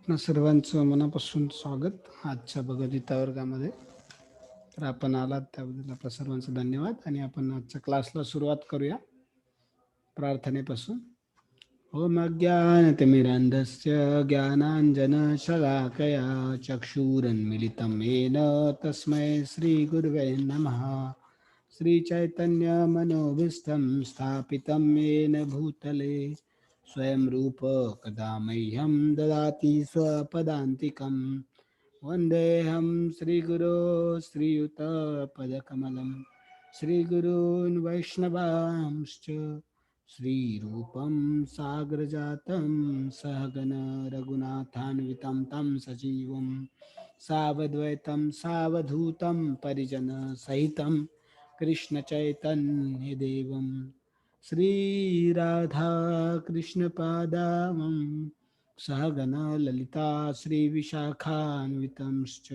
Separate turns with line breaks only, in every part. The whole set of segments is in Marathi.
आपणा सर्वांचं मनापासून स्वागत आजच्या भगवद्गीता वर्गामध्ये. तर आपण आलात त्याबद्दल आपल्या सर्वांचं धन्यवाद. आणि आपण आजच्या क्लासला सुरुवात करूया प्रार्थनेपासून. ओम अज्ञानतिमिरन्धस्य ज्ञानाञ्जनशलाकया चक्षुरुन्मिलितं येन तस्मै श्रीगुरवे नमः. श्रीचैतन्यमनोभीष्टं स्थापितं येन भूतले स्वयं रूप कदा मह्यं ददाति स्वपदान्तिकं. वन्देऽहं श्रीगुरो श्रीयुतपदकमलं श्रीगुरून् वैष्णवांश्च श्रीरूपं साग्रजातं सहगण रघुनाथान्वितं तं सजीवं सावद्वैतं सावधूतं परिजनसहितं कृष्णचैतन्यदेवं श्रीराधाकृष्णपादामं सहगण ललिता श्रीविशाखान्वितंश्च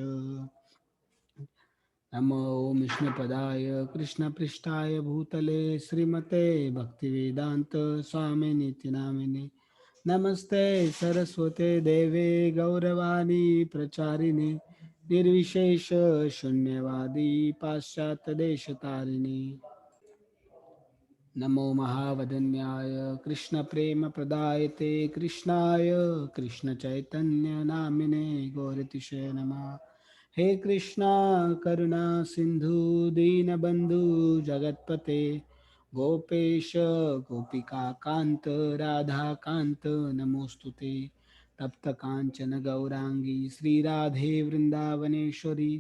नमो विष्णुपदाय कृष्णपृष्ठाय भूतले श्रीमते भक्तिवेदांत स्वामिनीति नामिने नमस्ते सरस्वते देवे गौरवाणी प्रचारिणे निर्विशेष शून्यवादी पाश्चात्यदेशतारिणे नमो महावदन्याय कृष्णप्रेमप्रदायते कृष्णाय कृष्णचैतन्यनामिने गौरतिशय नमः. हे कृष्णा करुणा सिंधु दीनबंधु जगतपते गोपेश गोपिका कांत राधा कांत नमोस्तुते. तप्त कांचन गौरांगी श्रीराधे वृंदावनेश्वरी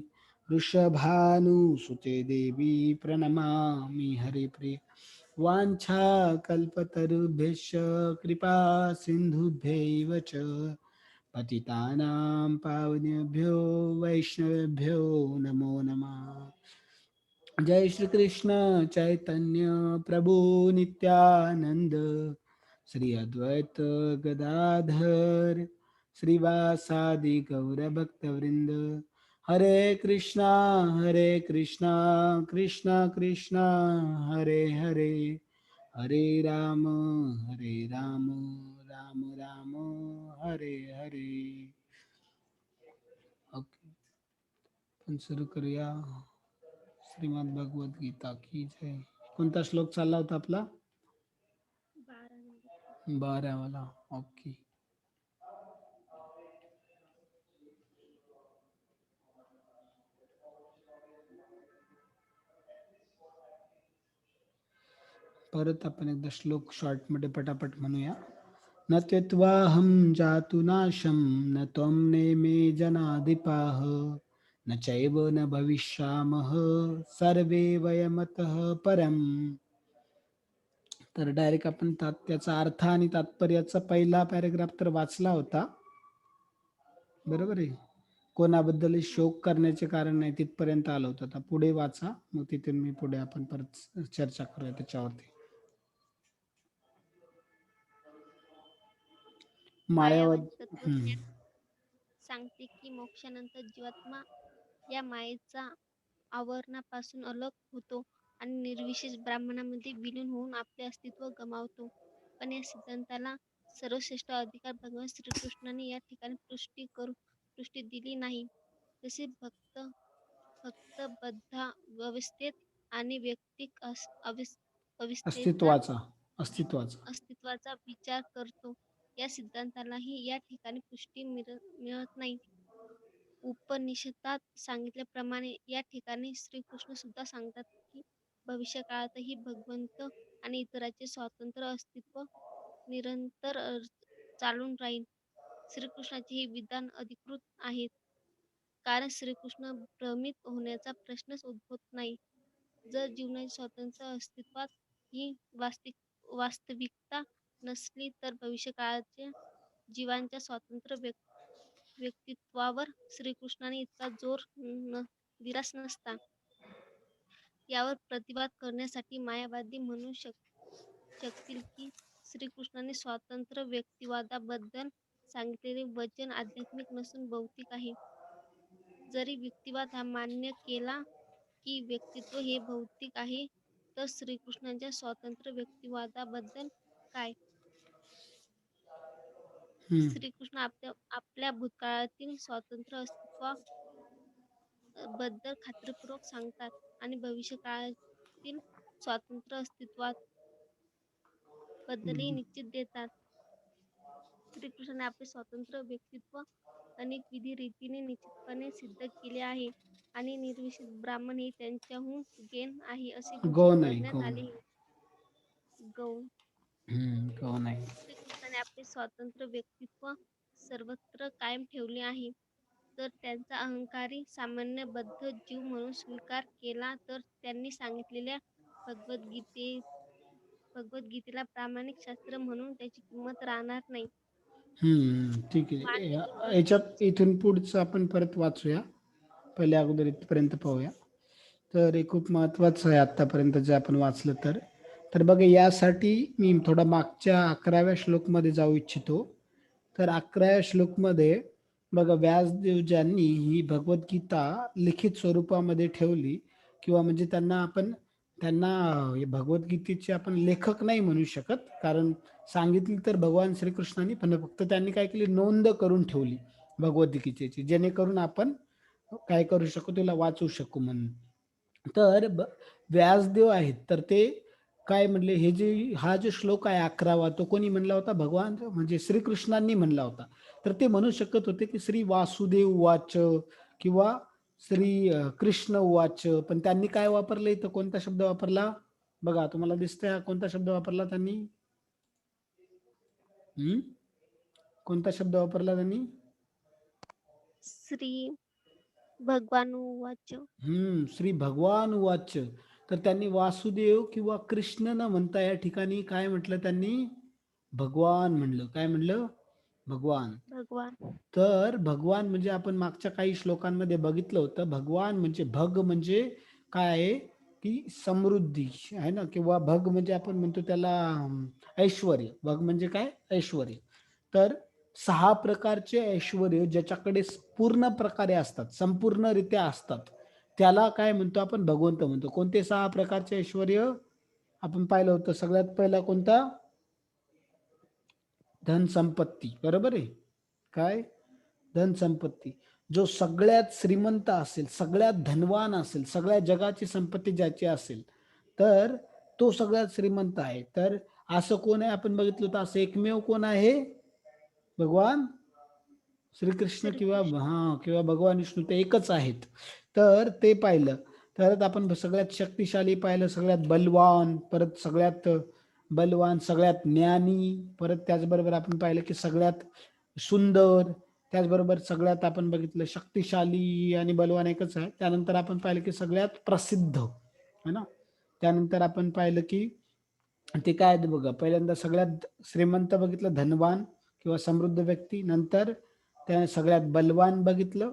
वृषभानुसुते देवी प्रणमामि हरिप्रिय. वाञ्छाकल्पतरुभ्यश्च कृपा सिन्धुभ्यैव च पतितानां पावनेभ्यो वैष्णवेभ्यो नमो नमः. जय श्री कृष्ण चैतन्य प्रभु नित्यानंद श्री अद्वैत गदाधर श्रीवासादि गौरभक्तवृंद. हरे कृष्णा कृष्णा कृष्णा हरे हरे, हरे राम राम राम हरे हरे. ओके, आपण सुरू करूया. श्रीमद भगवद गीता की जय. कोणता श्लोक चालला होता आपला? 12वाला. ओके. परत आपण एकदा श्लोक शॉर्ट मध्ये पटापट म्हणूया. न त्यक्त्वाहं जातु नाशं न त्वं नेमे जनाधिपाः न चैव न भविष्यामः सर्वे वयमतः परम्. तर डायरेक्ट आपण त्याचा अर्थ आणि तात्पर्याचा पहिला पॅरेग्राफ तर वाचला होता, बरोबर आहे. कोणाबद्दल शोक करण्याचे कारण नाही तिथपर्यंत आलं होतं. आता पुढे वाचा, मग तिथून मी पुढे आपण परत चर्चा करूया त्याच्यावरती. मायावाद.
मायावादी तत्वज्ञान सांगते की मोक्षानंतर जीवात्मा या मायेचा आवरणापासून अलग होतो आणि निर्विशेष ब्राह्मणामध्ये विलीन होऊन आपले अस्तित्व गमावतो. पण या सिद्धांताला सर्वश्रेष्ठ अधिकार भगवान श्रीकृष्णाने या ठिकाणी पुष्टी दिली नाही. जसे फक्त बद्ध अवस्थेत आणि वैयक्तिक अवस्थेचा
अस्तित्वाचा अस्तित्वाचा
अस्तित्वाचा विचार करतो, या सिद्धांतालाही या ठिकाणी पुष्टी मिळत नाही. उपनिषदात सांगितल्याप्रमाणे या ठिकाणी श्रीकृष्ण सुद्धा सांगतात की भविष्यकाळातही भगवंत आणि इतरांचे स्वतंत्र अस्तित्व निरंतर चालून राहील. श्रीकृष्णाचे हे विधान अधिकृत आहेत, कारण श्रीकृष्ण भ्रमित होण्याचा प्रश्नच उद्भवत नाही. जर जीवनाच्या स्वतंत्र अस्तित्वात ही वास्तविकता नसली तर भविष्यकाळाच्या जीवांच्या स्वतंत्र व्यक्तित्वावर श्रीकृष्णाने इतका जोर दिलाच नसता. यावर प्रतिवाद करण्यासाठी मायावादी म्हणू शकतील की श्रीकृष्णाने स्वतंत्र व्यक्तिवादाबद्दल सांगितलेले वचन आध्यात्मिक नसून भौतिक आहे. जरी युक्तिवाद हा मान्य केला की व्यक्तित्व हे भौतिक आहे, तर श्रीकृष्णाच्या स्वतंत्र व्यक्तिवादाबद्दल काय?
हम्म.
श्रीकृष्ण आपल्या आपल्या भूतकाळातील स्वातंत्र्य अस्तित्वा बद्दल खात्रीपूर्वक सांगतात आणि भविष्यकाळातील स्वातंत्र्य अस्तित्वात बद्दलही
हम्म.
निश्चित देतात. श्रीकृष्णाने आपले स्वतंत्र व्यक्तित्व अनेक विधी रीतीने निश्चितपणे सिद्ध केले आहे आणि निर्विशेष ब्राह्मण हे त्यांच्याहून गेन आहे असे घोषित
गौण आहे,
करण्यात
गौण.
आले आहे. गौण
गौण आहे.
श्रीकृष्णाने आपले स्वतंत्र व्यक्तित्व सर्वत्र कायम ठेवले आहे. तर त्यांचा अहंकारी सामान्यबद्ध जीव म्हणून स्वीकार केला तर त्यांनी सांगितलेल्या भगवद्गीते भगवद्गीतेला प्रामाणिक शास्त्र म्हणून त्याची किंमत राहणार नाही.
ठीक आहे.
मानवी
याच्यात
दुर्बलतेची
इथून पुढचं आपण परत वाचूया. पहिले अगोदर इथपर्यंत पाहूया. तर हे खूप महत्वाचं आहे आतापर्यंत जे आपण वाचलं तर. तर बघा, यासाठी मी थोडा मागच्या 11व्या श्लोकमध्ये जाऊ इच्छितो. तर 11व्या श्लोकमध्ये बघा, व्यासदेव ज्यांनी ही भगवद्गीता लिखित स्वरूपामध्ये ठेवली, किंवा म्हणजे त्यांना भगवद्गीतेचे आपण लेखक नाही म्हणू शकत, कारण सांगितली तर भगवान श्रीकृष्णांनी, पण फक्त त्यांनी काय केली, नोंद करून ठेवली भगवद्गीतेची, जेणेकरून आपण काय करू शकू, तिला वाचू शकू म्हणून. तर व्यासदेव आहेत, तर ते काय म्हणले, हा जो श्लोक आहे 11वा, तो कोणी म्हणला होता, भगवान म्हणजे श्रीकृष्णांनी म्हणला होता. तर ते म्हणू शकत होते की श्री वासुदेव उवाच किंवा श्री कृष्ण उवाच, पण त्यांनी काय वापरलं, इथं कोणता शब्द वापरला बघा, तुम्हाला दिसतंय कोणता शब्द वापरला त्यांनी? कोणता शब्द वापरला त्यांनी?
श्री भगवानुवाच.
श्री भगवान उवाच. तर त्यांनी वासुदेव किंवा कृष्ण न म्हणता या ठिकाणी काय म्हटलं, त्यांनी भगवान म्हणलं. काय म्हणलं? भगवान.
भगवान
तर भगवान म्हणजे आपण मागच्या काही श्लोकांमध्ये बघितलं होतं, भगवान म्हणजे भग म्हणजे काय आहे की समृद्धी आहे ना, किंवा भग म्हणजे आपण म्हणतो त्याला ऐश्वर. भग म्हणजे काय? ऐश्वर. तर 6 प्रकारचे ऐश्वर ज्याच्याकडे पूर्ण प्रकारे असतात, संपूर्णरित्या असतात, त्याला काय म्हणतो आपण? भगवंत म्हणतो. कोणते 6 प्रकारचे ऐश्वर आपण पाहिलं होतं? सगळ्यात पहिला कोणता? धन संपत्ती. बरोबर आहे. काय? धन संपत्ती. जो सगळ्यात श्रीमंत असेल, सगळ्यात धनवान असेल, सगळ्या जगाची संपत्ती ज्याची असेल, तर तो सगळ्यात श्रीमंत आहे. तर असं कोण आहे? आपण बघितलं तर असं एकमेव कोण आहे? भगवान श्रीकृष्ण किंवा
श्रीकृष्ण
किंवा भगवान विष्णू, ते एकच आहेत. तर ते पाहिलं. तर आपण सगळ्यात शक्तिशाली पाहिलं, सगळ्यात बलवान, परत सगळ्यात बलवान, सगळ्यात ज्ञानी, परत त्याचबरोबर आपण पाहिलं की सगळ्यात सुंदर, त्याचबरोबर सगळ्यात आपण बघितलं शक्तिशाली आणि बलवान एकच आहे. त्यानंतर आपण पाहिलं की सगळ्यात प्रसिद्ध है ना. त्यानंतर आपण पाहिलं की ते काय बघा, पहिल्यांदा सगळ्यात श्रीमंत बघितलं, धनवान किंवा समृद्ध व्यक्ती. नंतर त्या सगळ्यात बलवान बघितलं.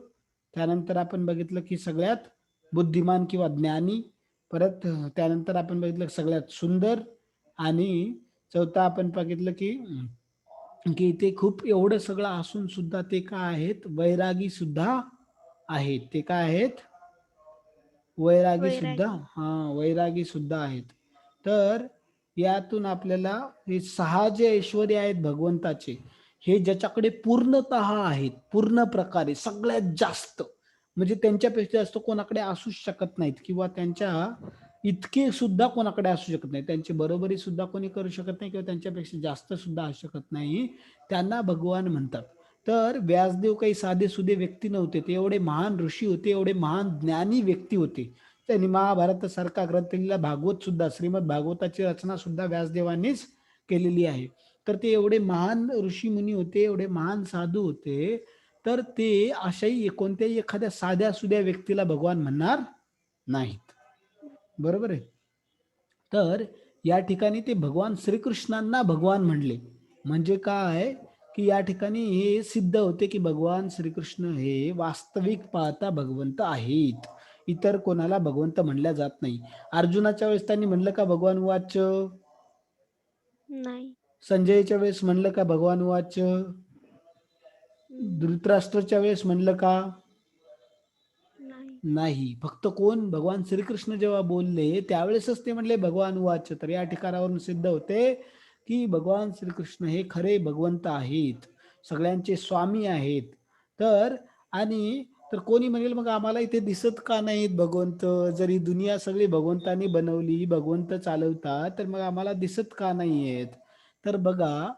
त्यानंतर आपण बघितलं की सगळ्यात बुद्धिमान किंवा ज्ञानी. परत त्यानंतर आपण बघितलं सगळ्यात सुंदर. आणि चौथा आपण बघितलं की की ते खूप एवढं सगळं असून सुद्धा ते काय आहेत? वैरागी सुद्धा आहेत. ते काय आहेत? वैरागी सुद्धा.
वैरागी
वैरागी सुद्धा आहेत. तर यातून आपल्याला हे 6 जे ऐश्वर्य आहेत भगवंताचे, हे ज्याच्याकडे पूर्णतः आहेत, पूर्ण प्रकारे सगळ्यात जास्त, म्हणजे त्यांच्यापेक्षा जास्त कोणाकडे असूच शकत नाहीत, किंवा त्यांच्या इतके सुद्धा कोणाकडे असू शकत नाही, त्यांची बरोबरी सुद्धा कोणी करू शकत नाही, किंवा त्यांच्यापेक्षा जास्त सुद्धा असू शकत नाही, त्यांना भगवान म्हणतात. तर व्यासदेव काही साधे सुधे व्यक्ती नव्हते, ते एवढे महान ऋषी होते, एवढे महान ज्ञानी व्यक्ती होते. त्यांनी महाभारतासारखा ग्रंथ लिहिला, भागवत सुद्धा, श्रीमद भागवताची रचना सुद्धा व्यासदेवांनीच केलेली आहे. तर ते एवढे महान ऋषी मुनी होते, एवढे महान साधू होते, तर ते अशाही कोणत्याही एखाद्या साध्या सुध्या व्यक्तीला भगवान म्हणणार नाहीत. बरोबर आहे. तर या ठिकाणी ते भगवान श्रीकृष्णांना भगवान म्हणले, म्हणजे काय की या ठिकाणी हे सिद्ध होते की भगवान श्रीकृष्ण हे वास्तविक पाहता भगवंत आहेत. इतर कोणाला भगवंत म्हणल्या जात नाही. अर्जुनाच्या वेळेस त्यांनी म्हणलं का भगवान वाच?
नाही.
संजयच्या वेळेस म्हणलं का भगवान वाच?
हम्म,
धृतराष्ट्राच्या वेळेस म्हणलं का?
नाही.
नाही. फक्त कोण? भगवान श्रीकृष्ण जेव्हा बोलले त्यावेळेसच ते म्हणले भगवान वाच. तर या ठिकाणावरून सिद्ध होते की भगवान श्रीकृष्ण हे खरे भगवंत आहेत. सगळ्यांचे स्वामी आहेत. तर आणि तर कोणी म्हणेल मग आम्हाला इथे दिसत का नाहीत भगवंत? जरी दुनिया सगळी भगवंतांनी बनवली, भगवंत चालवतात, तर मग आम्हाला दिसत का नाहीयेत? तर बघा,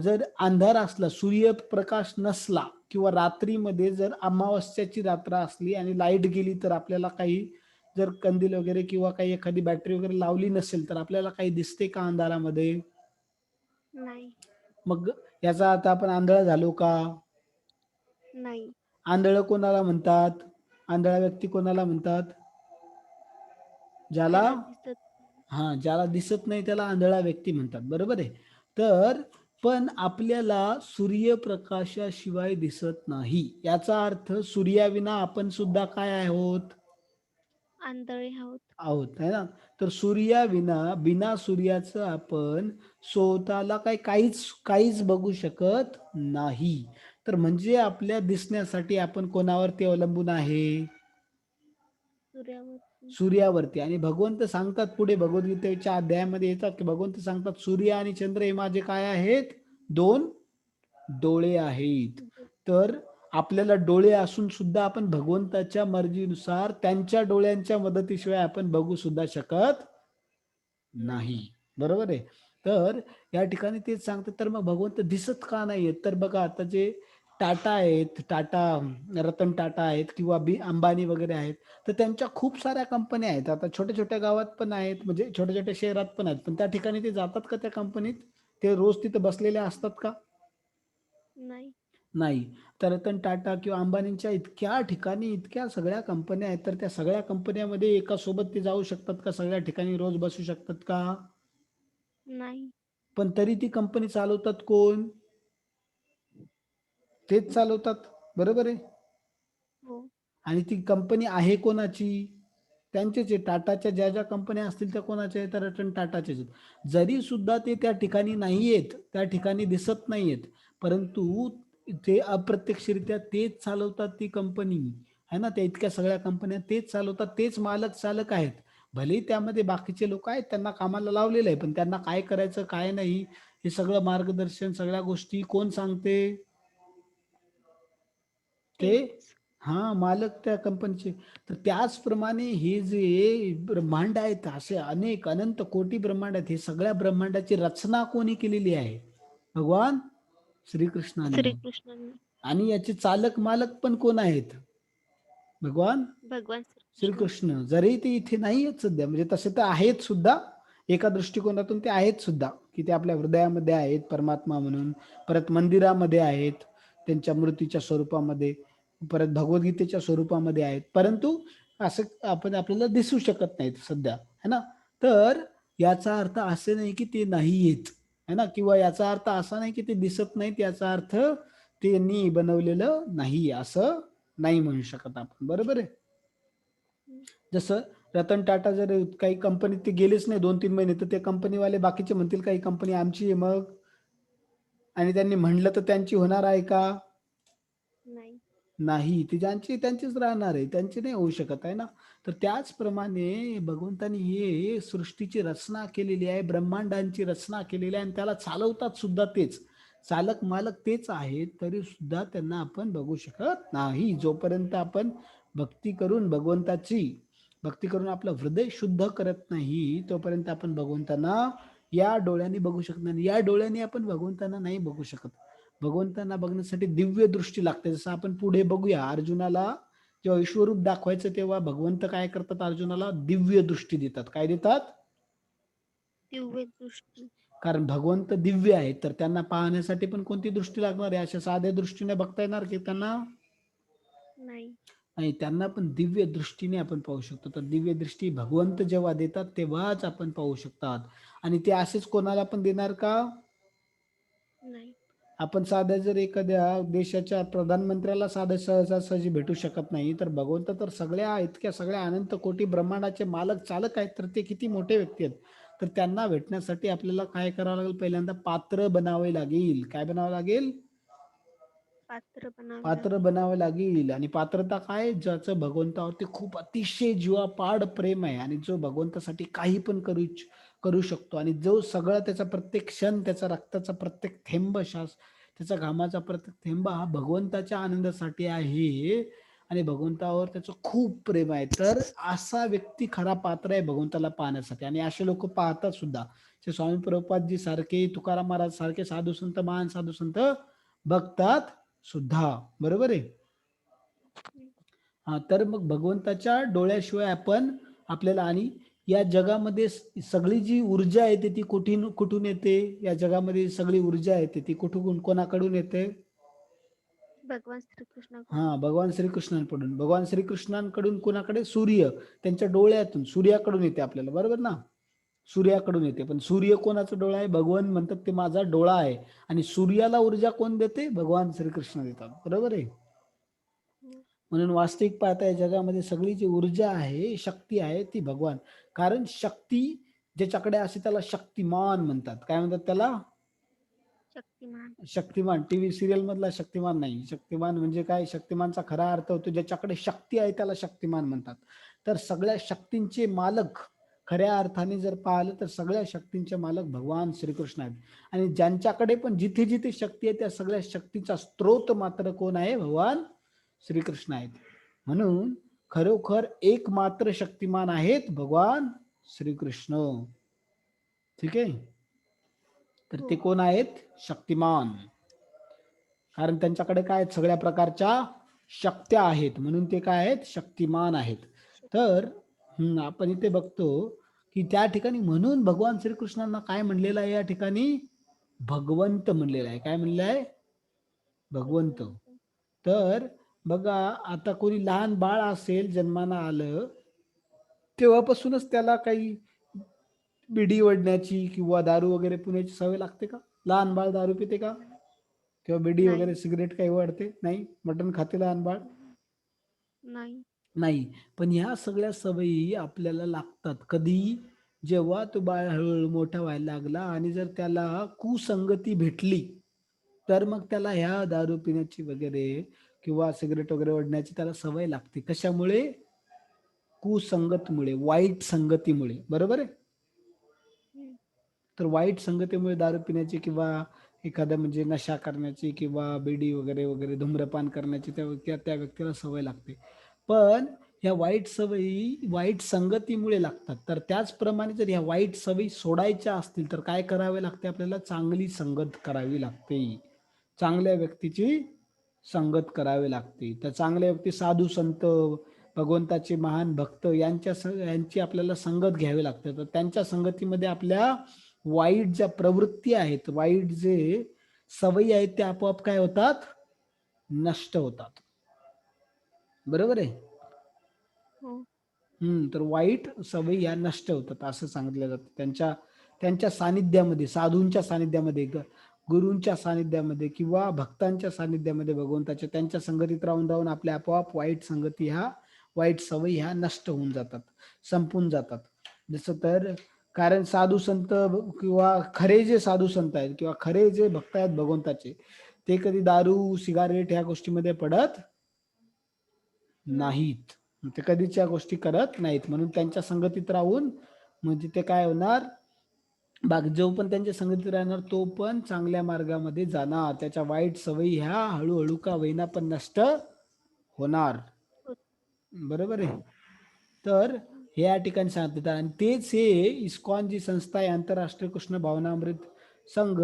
जर अंधार असला, सूर्यप्रकाश नसला किंवा रात्रीमध्ये जर अमावास्याची रात्र असली आणि लाईट गेली, तर आपल्याला काही जर कंदील वगैरे किंवा काही एखादी बॅटरी वगैरे लावली नसेल, तर आपल्याला काही दिसते का अंधारामध्ये?
नाही.
मग याचा अर्थ आपण आंधळा झालो का?
नाही.
आंधळं कोणाला म्हणतात? आंधळा व्यक्ती कोणाला म्हणतात? ज्याला
ज्याला दिसत नाही.
ज्याला दिसत नाही त्याला आंधळा व्यक्ती म्हणतात. बरोबर आहे. तर पण आपल्याला सूर्यप्रकाशाशिवाय दिसत नाही. याचा अर्थ सूर्याविना आपण सुद्धा काय आहोत?
आंधळे आहोत.
आहोत, है ना? तर सूर्याविना, बिना सूर्याचं आपण स्वतःला काहीच काहीच बघू शकत नाही. तर म्हणजे आपल्या दिसण्यासाठी आपण कोणावरती अवलंबून आहे?
सूर्यावरती.
सूर्यावरती. आणि भगवंत सांगतात पुढे भगवद्गीतेच्या अध्यायामध्ये येतात, की भगवंत सांगतात, सूर्य आणि चंद्र हे माझे काय आहेत? 2 डोळे आहेत.
दो-
तर आपल्याला डोळे असून सुद्धा आपण भगवंताच्या मर्जीनुसार त्यांच्या डोळ्यांच्या मदतीशिवाय आपण बघू सुद्धा शकत
नाही.
नाही. बरोबर आहे. तर या ठिकाणी तेच सांगतात, तर मग भगवंत दिसत का नाहीयेत? तर बघा आता जे टाटा आहेत, रतन टाटा आहेत किंवा अंबानी वगैरे आहेत, तर त्यांच्या खूप साऱ्या कंपन्या आहेत. आता छोट्या-छोट्या गावात पण आहेत, म्हणजे छोट्या-छोट्या शहरात पण आहेत. पण त्या ठिकाणी ते जातात का त्या कंपनीत? ते रोज तिथे बसलेले असतात का?
नाही.
नाही. तर रतन टाटा किंवा अंबानींच्या इतक्या ठिकाणी इतक्या सगळ्या कंपन्या आहेत, तर त्या सगळ्या कंपन्यामध्ये एका सोबत ते जाऊ शकतात का? सगळ्या ठिकाणी रोज बसू शकतात का?
नाही.
पण तरी ती कंपनी चालवतात कोण? तेच चालवतात. बरोबर आहे.
हो.
आणि ती कंपनी आहे कोणाची? त्यांचेच आहे. टाटाच्या ज्या कंपन्या असतील त्या कोणाच्या आहेत? तर रतन टाटाच्याच आहेत. जरी सुद्धा ते त्या ठिकाणी नाहीयेत, त्या ठिकाणी दिसत नाहीयेत, परंतु ते अप्रत्यक्षरित्या तेच चालवतात ती कंपनी, आहे ना? त्या इतक्या सगळ्या कंपन्या तेच चालवतात, तेच चालक आहेत. भलेही त्यामध्ये बाकीचे लोकं आहेत, त्यांना कामाला लावलेलं आहे, पण त्यांना काय करायचं, काय नाही, हे सगळं मार्गदर्शन, सगळ्या गोष्टी कोण सांगते? ते
तेच.
मालक त्या कंपनीचे. तर त्याचप्रमाणे हे जे ब्रह्मांड आहेत, असे अनेक अनंत कोटी ब्रह्मांड आहेत. हे सगळ्या ब्रह्मांडाची रचना कोणी केलेली आहे? भगवान श्रीकृष्णाने.
श्रीकृष्णांनी.
आणि याचे चालक मालक पण कोण आहेत? भगवान
भगवान श्रीकृष्ण.
श्रीकृष्ण. जरी ते इथे नाही आहेत सध्या, म्हणजे तसे तर आहेत सुद्धा, एका दृष्टिकोनातून ते आहेत सुद्धा, की ते आपल्या हृदयामध्ये आहेत परमात्मा म्हणून. परत मंदिरामध्ये आहेत, त्यांच्या मूर्तीच्या स्वरूपामध्ये, परत भगवद्गीतेच्या स्वरूपामध्ये आहेत. परंतु असं आपल्याला दिसू शकत नाहीत सध्या, है ना? तर याचा अर्थ असे नाही की ते नाही आहेत, है ना? किंवा याचा अर्थ असा नाही की ते दिसत नाहीत, याचा अर्थ त्यांनी बनवलेलं नाही, असं नाही म्हणू शकत आपण. बरोबर आहे?
हं.
जसं रतन टाटा जर काही कंपनीत ते गेलेच नाही 2-3 महिने, तर ते कंपनीवाले बाकीचे म्हणतील काही कंपनी आमची आहे मग, आणि त्यांनी म्हणलं तर त्यांची होणार आहे का?
नाही.
नाही. ती ज्यांची त्यांचीच राहणार आहे. त्यांची नाही होऊ शकत, आहे ना? तर त्याचप्रमाणे भगवंतानी हे सृष्टीची रचना केलेली आहे, ब्रह्मांडांची रचना केलेली आहे आणि त्याला चालवतात सुद्धा तेच. चालक मालक तेच आहेत, तरी सुद्धा त्यांना आपण बघू शकत नाही. जोपर्यंत आपण भक्ती करून आपलं हृदय शुद्ध करत नाही, तोपर्यंत आपण भगवंतांना या डोळ्यांनी बघू शकत नाही. या डोळ्यांनी आपण भगवंतांना नाही बघू शकत. भगवंतांना बघण्यासाठी दिव्य दृष्टी लागते. जसं आपण पुढे बघूया, अर्जुनाला जेव्हा विश्वरूप दाखवायचं तेव्हा भगवंत काय करतात? अर्जुनाला दिव्य दृष्टी देतात. काय देतात?
दिव्य दृष्टी.
कारण भगवंत दिव्य आहेत, तर त्यांना पाहण्यासाठी पण कोणती दृष्टी लागणार आहे? अशा साध्या दृष्टीने बघता येणार की त्यांना?
नाही.
नाही, त्यांना पण दिव्य दृष्टीने आपण पाहू शकतो. तर दिव्य दृष्टी भगवंत जेव्हा देतात, तेव्हाच आपण पाहू शकतात. आणि ते असेच कोणाला पण देणार का?
नाही.
आपण साध्या जर एखाद्या देशाच्या प्रधानमंत्र्याला साधं सहजासहजी भेटू शकत नाही, तर भगवंत तर इतक्या सगळ्या अनंत कोटी ब्रह्मांडाचे मालक चालक आहेत, तर ते किती मोठे व्यक्ती आहेत. तर त्यांना भेटण्यासाठी आपल्याला काय करावं लागेल? पहिल्यांदा पात्र बनावे लागेल. काय बनावं लागेल?
पात्र बनावे
पात्र
लागेल.
बनावं लागेल. आणि पात्रता काय? ज्याचं भगवंतावरती खूप अतिशय जीवापाड प्रेम आहे आणि जो भगवंतासाठी काही पण करू शकतो आणि जो सगळं त्याचा प्रत्येक क्षण, त्याचा रक्ताचा प्रत्येक थेंब त्याचा घामाचा प्रत्येक थेंब हा भगवंताच्या आनंदासाठी आहे आणि भगवंतावर त्याचं खूप प्रेम आहे. तर असा व्यक्ती खरा पात्र आहे भगवंताला पाहण्यासाठी आणि असे लोक पाहतात सुद्धा. ते स्वामी प्रभुपादजी सारखे, तुकाराम महाराज सारखे साधू संत, महान साधू संत बघतात सुद्धा. बरोबर आहे.
हं.
हा, तर मग भगवंताच्या डोळ्याशिवाय आपण आपल्याला आणि या जगामध्ये सगळी जी ऊर्जा येते ती कुठून कुठून येते? या जगामध्ये सगळी ऊर्जा येते ती कुठून कोणाकडून येते?
भगवान श्रीकृष्णाकडून.
हा, भगवान श्रीकृष्णांकडून. भगवान श्रीकृष्णांकडून कोणाकडे? सूर्य त्यांच्या डोळ्यातून, सूर्याकडून येते आपल्याला, बरोबर ना? सूर्याकडून येते. पण सूर्य कोणाचा डोळा आहे? भगवान म्हणतात ते माझा डोळा आहे. आणि सूर्याला ऊर्जा कोण देते? भगवान श्रीकृष्ण देतात, बरोबर आहे.
हो.
म्हणून वास्तविक पाहता या जगामध्ये सगळी जी ऊर्जा आहे, शक्ती आहे ती भगवान. कारण शक्ती ज्याच्याकडे असते त्याला शक्तिमान म्हणतात. काय म्हणतात त्याला?
शक्तिमान.
शक्तिमान. टीव्ही सिरियल मधला शक्तिमान नाही. शक्तिमान म्हणजे काय? शक्तिमानचा खरा अर्थ होतो ज्याच्याकडे शक्ती आहे त्याला शक्तिमान म्हणतात. तर सगळ्या शक्तींचे मालक खऱ्या अर्थाने जर पाहिलं तर सगळ्या शक्तींचे मालक भगवान श्रीकृष्ण आहेत. आणि ज्यांच्याकडे पण जिथे जिथे शक्ती आहे त्या सगळ्या शक्तीचा स्त्रोत मात्र कोण आहे? भगवान श्रीकृष्ण आहेत. म्हणून खरोखर एकमात्र शक्तिमान आहेत भगवान श्रीकृष्ण. ठीक आहे. तर ते
हो.
कोण आहेत? शक्तिमान. कारण त्यांच्याकडे काय आहेत? सगळ्या प्रकारच्या शक्त्या आहेत म्हणून ते काय आहेत? शक्तिमान आहेत. तर
शक्तिमान.
आपण इथे बघतो की त्या ठिकाणी म्हणून भगवान श्रीकृष्णांना काय म्हणलेलं आहे? या ठिकाणी भगवंत म्हणलेलं आहे. काय म्हणलेलं आहे? भगवंत.
भगवंत.
तर बघा, आता कोणी लहान बाळ असेल, जन्माला आलं, तेव्हापासूनच त्याला काही बिडी ओढण्याची किंवा दारू वगैरे पिण्याची सवय लागते का? लहान बाळ दारू पिते का?
नाही.
किंवा बिडी वगैरे
नाही.
सिगरेट काही ओढते? नाही. मटण खाते लहान बाळ?
हं. नाही.
नाही. पण ह्या सगळ्या सवयी आपल्याला लागतात. कधी? जेव्हा तो बाळ हळूहळू मोठा व्हायला लागला आणि जर त्याला कुसंगती भेटली, तर मग त्याला ह्या दारू पिण्याची वगैरे किंवा सिगरेट वगैरे ओढण्याची त्याला सवय लागते. कशामुळे? कुसंगतमुळे, वाईट संगतीमुळे. बरोबर आहे?
हं.
तर वाईट संगतीमुळे दारू पिण्याची किंवा एखादा म्हणजे नशा करण्याची किंवा बिडी वगैरे वगैरे धूम्रपान करण्याची त्या व्यक्तीला सवय लागते. पण ह्या वाईट सवयी वाईट संगतीमुळे लागतात. तर त्याचप्रमाणे जर ह्या वाईट सवयी सोडायच्या असतील तर काय करावे लागते? आपल्याला चांगली संगत करावी लागते. चांगल्या व्यक्तीची संगत करावी लागते. तर चांगल्या व्यक्ती साधू संत, भगवंताचे महान भक्त यांची आपल्याला संगत घ्यावी लागते. तर त्यांच्या संगतीमध्ये आपल्या वाईट ज्या प्रवृत्ती आहेत, वाईट जे सवयी आहेत त्या आपोआप काय होतात? नष्ट होतात. बरोबर आहे.
हो.
तर वाईट सवयी या नष्ट होतात असं सांगितलं जातं. त्यांच्या त्यांच्या सानिध्यामध्ये, साधूंच्या सानिध्यामध्ये, गुरूंच्या सानिध्यामध्ये किंवा भक्तांच्या सानिध्यामध्ये भगवंताच्या त्यांच्या संगतीत राहून राहून आपल्या आपोआप वाईट सवयी ह्या नष्ट होऊन जातात, संपून जातात. जसं तर कारण साधू संत किंवा खरे जे साधू संत आहेत किंवा खरे जे भक्त आहेत भगवंताचे, ते कधी दारू, सिगारेट ह्या गोष्टीमध्ये पडत
नाही.
नाहीत. ते कधीच या गोष्टी करत नाहीत. म्हणून त्यांच्या संगतीत राहून म्हणजे ते काय होणार? जो पण त्यांच्या संगतीत राहणार तो पण चांगल्या मार्गामध्ये जाणार. त्याच्या वाईट सवयी ह्या हळूहळू का होईना पण नष्ट होणार.
हो.
बरोबर आहे. तर
हं.
हे या ठिकाणी सांगतात आणि तेच हे इस्कॉन जी संस्था आहे, आंतरराष्ट्रीय कृष्ण भावनामृत संघ,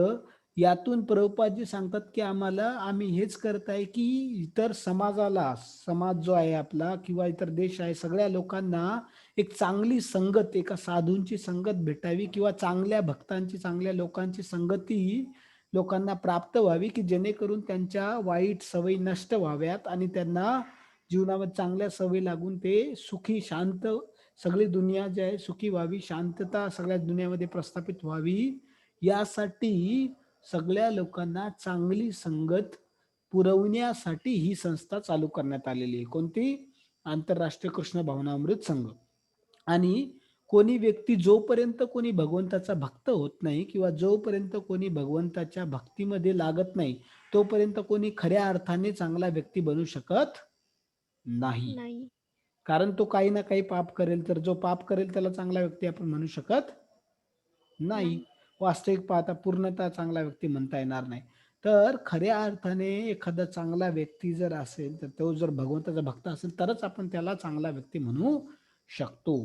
यातून प्रभुपादजी सांगतात की आम्ही हेच करत आहे की इतर समाजाला, समाज जो आहे आपला किंवा इतर देश आहे, सगळ्या लोकांना एक चांगली संगत, एका साधूंची संगत भेटावी किंवा चांगल्या भक्तांची, चांगल्या लोकांची संगती लोकांना प्राप्त व्हावी की जेणेकरून त्यांच्या वाईट सवयी नष्ट व्हाव्यात आणि त्यांना जीवनामध्ये चांगल्या सवयी लागून ते सुखी, शांत, सगळी दुनिया जी आहे सुखी व्हावी, शांतता सगळ्या दुनियामध्ये प्रस्थापित व्हावी, यासाठी सगळ्या लोकांना चांगली संगत पुरवण्यासाठी ही संस्था चालू करण्यात आलेली आहे. कोणती? आंतरराष्ट्रीय कृष्ण भावनामृत संघ. आणि कोणी व्यक्ती जोपर्यंत कोणी भगवंताचा भक्त होत नाही किंवा जोपर्यंत कोणी भगवंताच्या भक्तीमध्ये लागत नाही, तोपर्यंत कोणी खऱ्या अर्थाने चांगला व्यक्ती बनू शकत नाही.
नाही.
कारण तो काही ना काही पाप करेल. तर जो पाप करेल त्याला चांगला व्यक्ती आपण म्हणू शकत नाही.
नाही.
वास्तविक पाहता पूर्णतः चांगला व्यक्ती म्हणता येणार नाही. तर खऱ्या अर्थाने एखादा चांगला व्यक्ती जर असेल तर तो जर भगवंताचा भक्त असेल तरच आपण त्याला चांगला व्यक्ती म्हणू शकतो.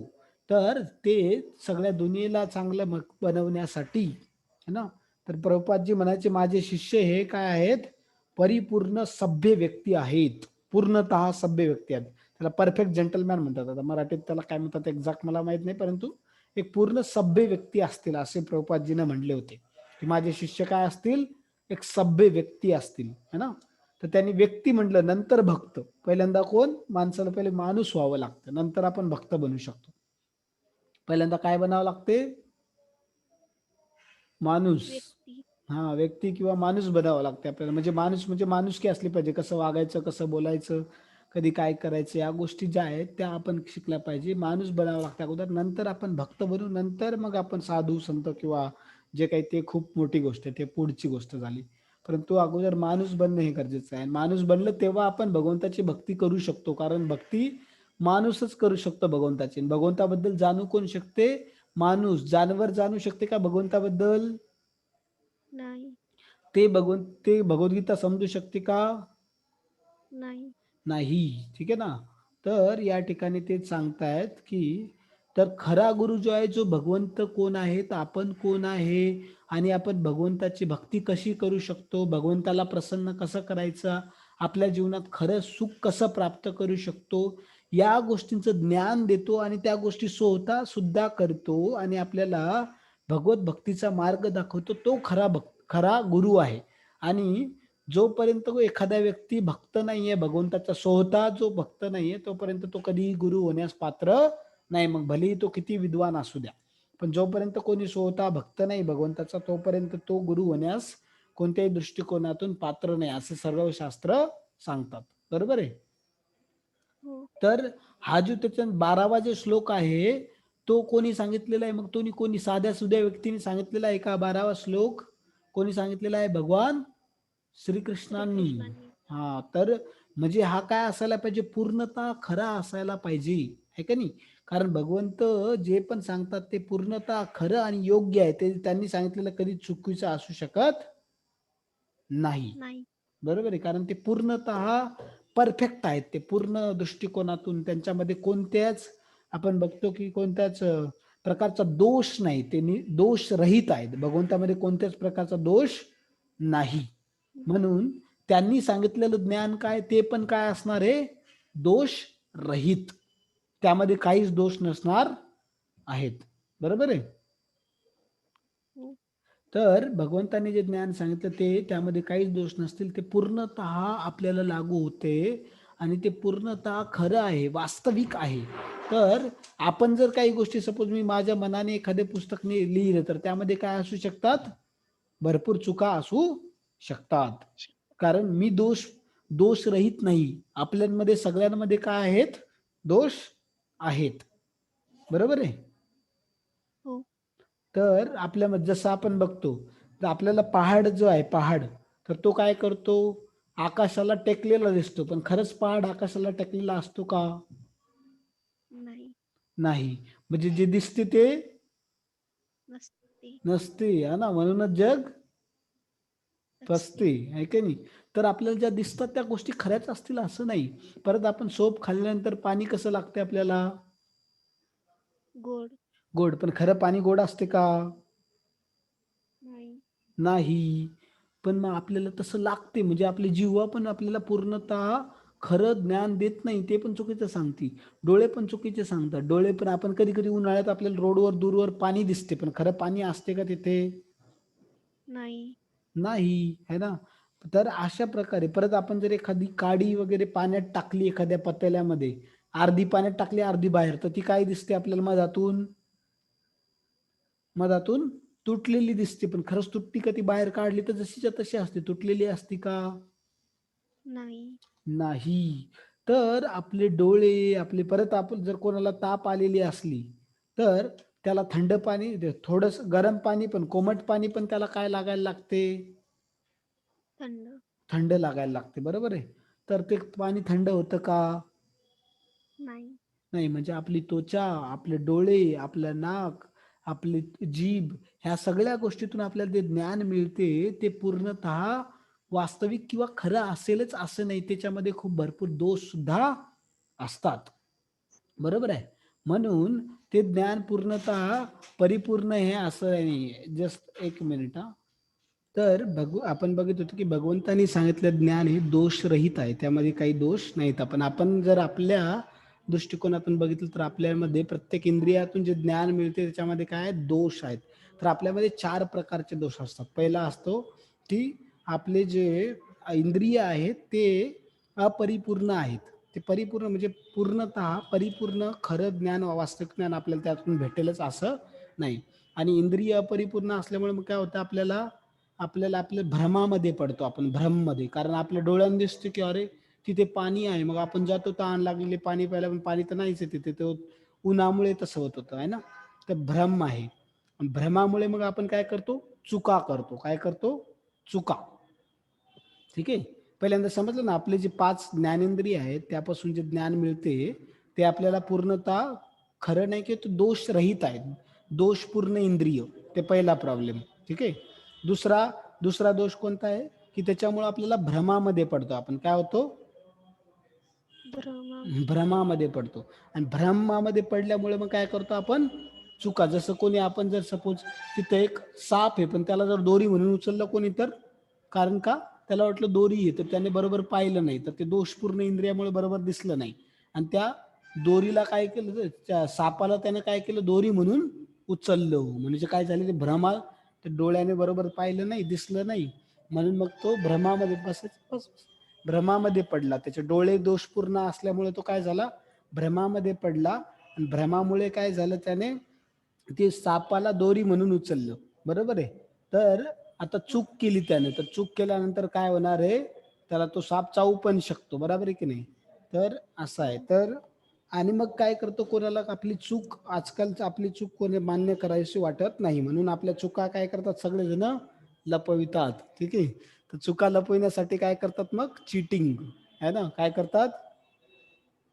तर ते सगळ्या दुनियेला चांगलं बनवण्यासाठी है ना. तर प्रभुपादजी म्हणायचे माझे शिष्य हे काय आहेत, परिपूर्ण सभ्य व्यक्ती आहेत, पूर्णतः सभ्य व्यक्ती आहेत. त्याला परफेक्ट जेंटलमॅन म्हणतात. आता मराठीत त्याला काय म्हणतात एक्झॅक्ट मला माहित नाही, परंतु एक पूर्ण सभ्य व्यक्ती असतील असे प्रभुपादजीने म्हणले होते की माझे शिष्य काय असतील, एक सभ्य व्यक्ती असतील है ना. तर त्यांनी व्यक्ती म्हटलं नंतर भक्त. पहिल्यांदा कोण, माणसाला पहिले माणूस व्हावं लागतं, नंतर आपण भक्त बनू शकतो. पहिल्यांदा काय बनावं लागते, माणूस.
व्यक्ती.
हा, व्यक्ती किंवा माणूस बनावं लागते आपल्याला. म्हणजे माणुसकी असली पाहिजे, कसं वागायचं, कसं बोलायचं, कधी काय करायचं, या गोष्टी ज्या आहेत त्या आपण शिकल्या पाहिजे. माणूस बनावं लागतं अगोदर, नंतर आपण भक्त बनू, नंतर मग आपण साधू संत किंवा जे काही ते खूप मोठी गोष्ट आहे, ते पुढची गोष्ट झाली. परंतु अगोदर माणूस बनणं हे गरजेचं आहे. माणूस बनलं तेव्हा आपण भगवंताची भक्ती करू शकतो, कारण भक्ती माणूसच करू शकतो भगवंताची. भगवंताबद्दल जाणू कोण शकते, माणूस. जानवर जाणू शकते का भगवंताबद्दल?
नाही.
ते भगवद्गीता समजू शकते का?
नाही.
नाही. ठीक आहे ना. तर या ठिकाणी ते सांगतायत की तर खरा गुरु जो आहे, जो भगवंत कोण आहेत, आपण कोण आहे, आणि आपण भगवंताची भक्ती कशी करू शकतो, भगवंताला प्रसन्न कसं करायचं, आपल्या जीवनात खरं सुख कसं प्राप्त करू शकतो, या गोष्टींचं ज्ञान देतो आणि त्या गोष्टी स्वतः सुद्धा करतो आणि आपल्याला भगवत भक्तीचा मार्ग दाखवतो. तो खरा गुरु आहे. आणि जोपर्यंत एखादा व्यक्ती भक्त नाहीये भगवंताचा, स्वतः जो भक्त नाहीये, तोपर्यंत तो कधीही गुरु होण्यास पात्र नाही. मग भलेही तो किती विद्वान असू द्या, पण जोपर्यंत कोणी स्वतः भक्त नाही भगवंताचा, तोपर्यंत तो गुरु होण्यास कोणत्याही दृष्टिकोनातून पात्र नाही, असे सर्व शास्त्र सांगतात. बरोबर आहे.
हो.
तर हा जो त्याचा 12वा जो श्लोक आहे, तो कोणी सांगितलेला आहे? मग कोणी साध्या सुध्या व्यक्तीने सांगितलेला आहे का 12वा श्लोक? कोणी सांगितलेला आहे? भगवान श्रीकृष्णांनी.
श्रीकृष्णांनी.
हा, तर म्हणजे हा काय असायला पाहिजे, पूर्णतः खरा असायला पाहिजे, आहे का नाही. कारण भगवंत जे पण सांगतात ते पूर्णतः खरं आणि योग्य आहे. ते त्यांनी सांगितलेलं कधी चुकीचं असू शकत नाही.
नाही.
बरोबर आहे. कारण ते पूर्णतः परफेक्ट आहेत. ते पूर्ण दृष्टिकोनातून त्यांच्यामध्ये कोणत्याच, आपण बघतो की कोणत्याच प्रकारचा दोष नाही. ते दोष रहित आहेत. भगवंतामध्ये कोणत्याच प्रकारचा दोष नाही. म्हणून त्यांनी सांगितलेलं ज्ञान काय, ते पण काय असणार आहे, दोष रहित. त्यामध्ये काहीच दोष नसणार आहेत. बरोबर आहे.
हो.
तर भगवंतांनी जे ज्ञान सांगितलं ते त्यामध्ये काहीच दोष नसतील, ते पूर्णतः आपल्याला लागू होते आणि ते पूर्णतः खरं आहे, वास्तविक आहे. तर आपण जर काही गोष्टी, सपोज मी माझ्या मनाने एखादे पुस्तक लिहिलं, तर त्यामध्ये काय असू शकतात, भरपूर चुका असू शकतात. कारण मी दोष रहित नाही. आपल्यामध्ये सगळ्यांमध्ये काय आहेत, दोष आहेत. बरोबर आहे.
हो.
तर आपल्यामध्ये जसं आपण बघतो, तर आपल्याला पहाड जो आहे, पहाड, तर तो काय करतो, आकाशाला टेकलेला दिसतो, पण खरंच पहाड आकाशाला टेकलेला असतो का?
नाही.
नाही. म्हणजे जे दिसते ते
नसते.
नसते, है ना. म्हणूनच जग
असते.
फसते, आहे की नाही. तर आपल्याला ज्या दिसतात त्या गोष्टी खऱ्याच असतील असं नाही. परत आपण सोप खाल्ल्यानंतर पाणी कसं लागते आपल्याला,
गोड.
गोड. पण खरं पाणी गोड असते का?
नाही.
नाही. पण मग आपल्याला तसं लागते, म्हणजे आपले जीवा पण आपल्याला पूर्णतः खरं ज्ञान देत नाही, ते पण चुकीचं सांगते. डोळे पण चुकीचे सांगतात. डोळे पण, आपण कधी कधी उन्हाळ्यात आपल्याला रोडवर दूरवर पाणी दिसते, पण खरं पाणी असते का तिथे?
नाही.
नाही, है ना. तर अशा प्रकारे परत आपण जर एखादी काडी वगैरे पाण्यात टाकली, एखाद्या पतेल्यामध्ये अर्धी पाण्यात टाकली अर्धी बाहेर, तर ती काय दिसते आपल्याला मधातून? मधातून तुटलेली दिसते. पण खरंच तुटती का ती? बाहेर काढली तर जशीच्या तशी असते, तुटलेली असती का?
नाही.
नाही. तर आपले डोळे, आपले, परत आपण जर कोणाला ताप आलेली असली, तर त्याला थंड पाणी, थोडस गरम पाणी पण, कोमट पाणी पण त्याला काय लागायला लागते,
थंड.
थंड लागायला लागते. बरोबर आहे. तर ते पाणी थंड होतं का?
नाही.
नाही. म्हणजे आपली त्वचा, आपले डोळे, आपलं नाक, आपली जीभ, ह्या सगळ्या गोष्टीतून आपल्याला जे ज्ञान मिळते ते पूर्णतः वास्तविक किंवा खरं असेलच असं नाही, त्याच्यामध्ये खूप भरपूर दोष सुद्धा असतात. बरोबर आहे. म्हणून ते ज्ञान पूर्णतः परिपूर्ण आहे असं नाहीये. जस्ट 1 मिनिट हां. तर आपण बघत होतो, की भगवंतांनी सांगितलं ज्ञान हे दोषरहित आहे. त्यामध्ये काही दोष नाहीत. आपण जर आपल्या दृष्टिकोनातून बघितलं तर आपल्यामध्ये प्रत्येक इंद्रियातून जे ज्ञान मिळते त्याच्यामध्ये काय आहे? दोष आहेत. तर आपल्यामध्ये 4 प्रकारचे दोष असतात. पहिला असतो, की आपले जे इंद्रिय आहेत ते अपरिपूर्ण आहेत. ते परिपूर्ण म्हणजे पूर्णतः परिपूर्ण खरं ज्ञान, वास्तविक ज्ञान आपल्याला त्यातून भेटेलच असं नाही. आणि इंद्रिय अपरिपूर्ण असल्यामुळे मग काय होतं आपल्याला आपल्या भ्रमामध्ये पडतो आपण भ्रममध्ये. कारण आपल्या डोळ्यांना दिसतं, की अरे तिथे पाणी आहे. मग आपण जातो तहान लागलेले पाणी प्यायला, पण पाणी तर नाहीच आहे तिथे. ते उन्हामुळे तसं होत होतं आहे ना. तर भ्रम आहे. भ्रमामुळे मग आपण काय करतो? चुका करतो. काय करतो? चुका. ठीक आहे. पहिल्यांदा समजलं ना, आपले जे 5 ज्ञानेंद्रिय आहेत, त्यापासून जे ज्ञान मिळते, ते आपल्याला पूर्णतः खरं नाही, की तो दोषरहित आहेत. दोषपूर्ण इंद्रिय, ते पहिला प्रॉब्लेम. ठीक आहे. दुसरा दुसरा दोष कोणता आहे, की त्याच्यामुळे आपल्याला भ्रमामध्ये पडतो आपण. काय होतो?
भ्रमा.
भ्रमामध्ये पडतो. आणि भ्रमामध्ये पडल्यामुळे मग काय करतो आपण? चुका. जसं कोणी आपण जर सपोज तिथं एक साप आहे, पण त्याला जर दोरी म्हणून उचललं कोणी तर? कारण का? त्याला वाटलं दोरी आहे, तर त्याने बरोबर पाहिलं नाही. तर ते दोषपूर्ण इंद्रियामुळे बरोबर दिसलं नाही. आणि त्या दोरीला काय केलं, त्या सापाला त्याने काय केलं? दोरी म्हणून उचललं. म्हणजे काय झालं? ते ते डोळ्याने बरोबर पाहिलं नाही, दिसलं नाही. म्हणून मग तो भ्रमामध्ये भ्रमामध्ये पडला. त्याचे डोळे दोषपूर्ण असल्यामुळे तो काय झाला? भ्रमामध्ये पडला. आणि भ्रमामुळे काय झालं, त्याने ते सापाला दोरी म्हणून उचललं. बरोबर आहे. तर आता
हो.
चूक केली त्याने. तर चूक केल्यानंतर काय होणार आहे? त्याला तो साप चावू पण शकतो. बरोबर आहे की नाही? तर असं आहे.
हो.
तर आणि मग काय करतो, कोणाला आपली चूक, आजकाल आपली चूक कोणी मान्य करायची वाटत नाही. म्हणून आपल्या चुका काय करतात सगळेजण? लपवितात. ठीक आहे. तर चुका लपविण्यासाठी काय करतात मग? चीटिंग. आहे ना? काय करतात?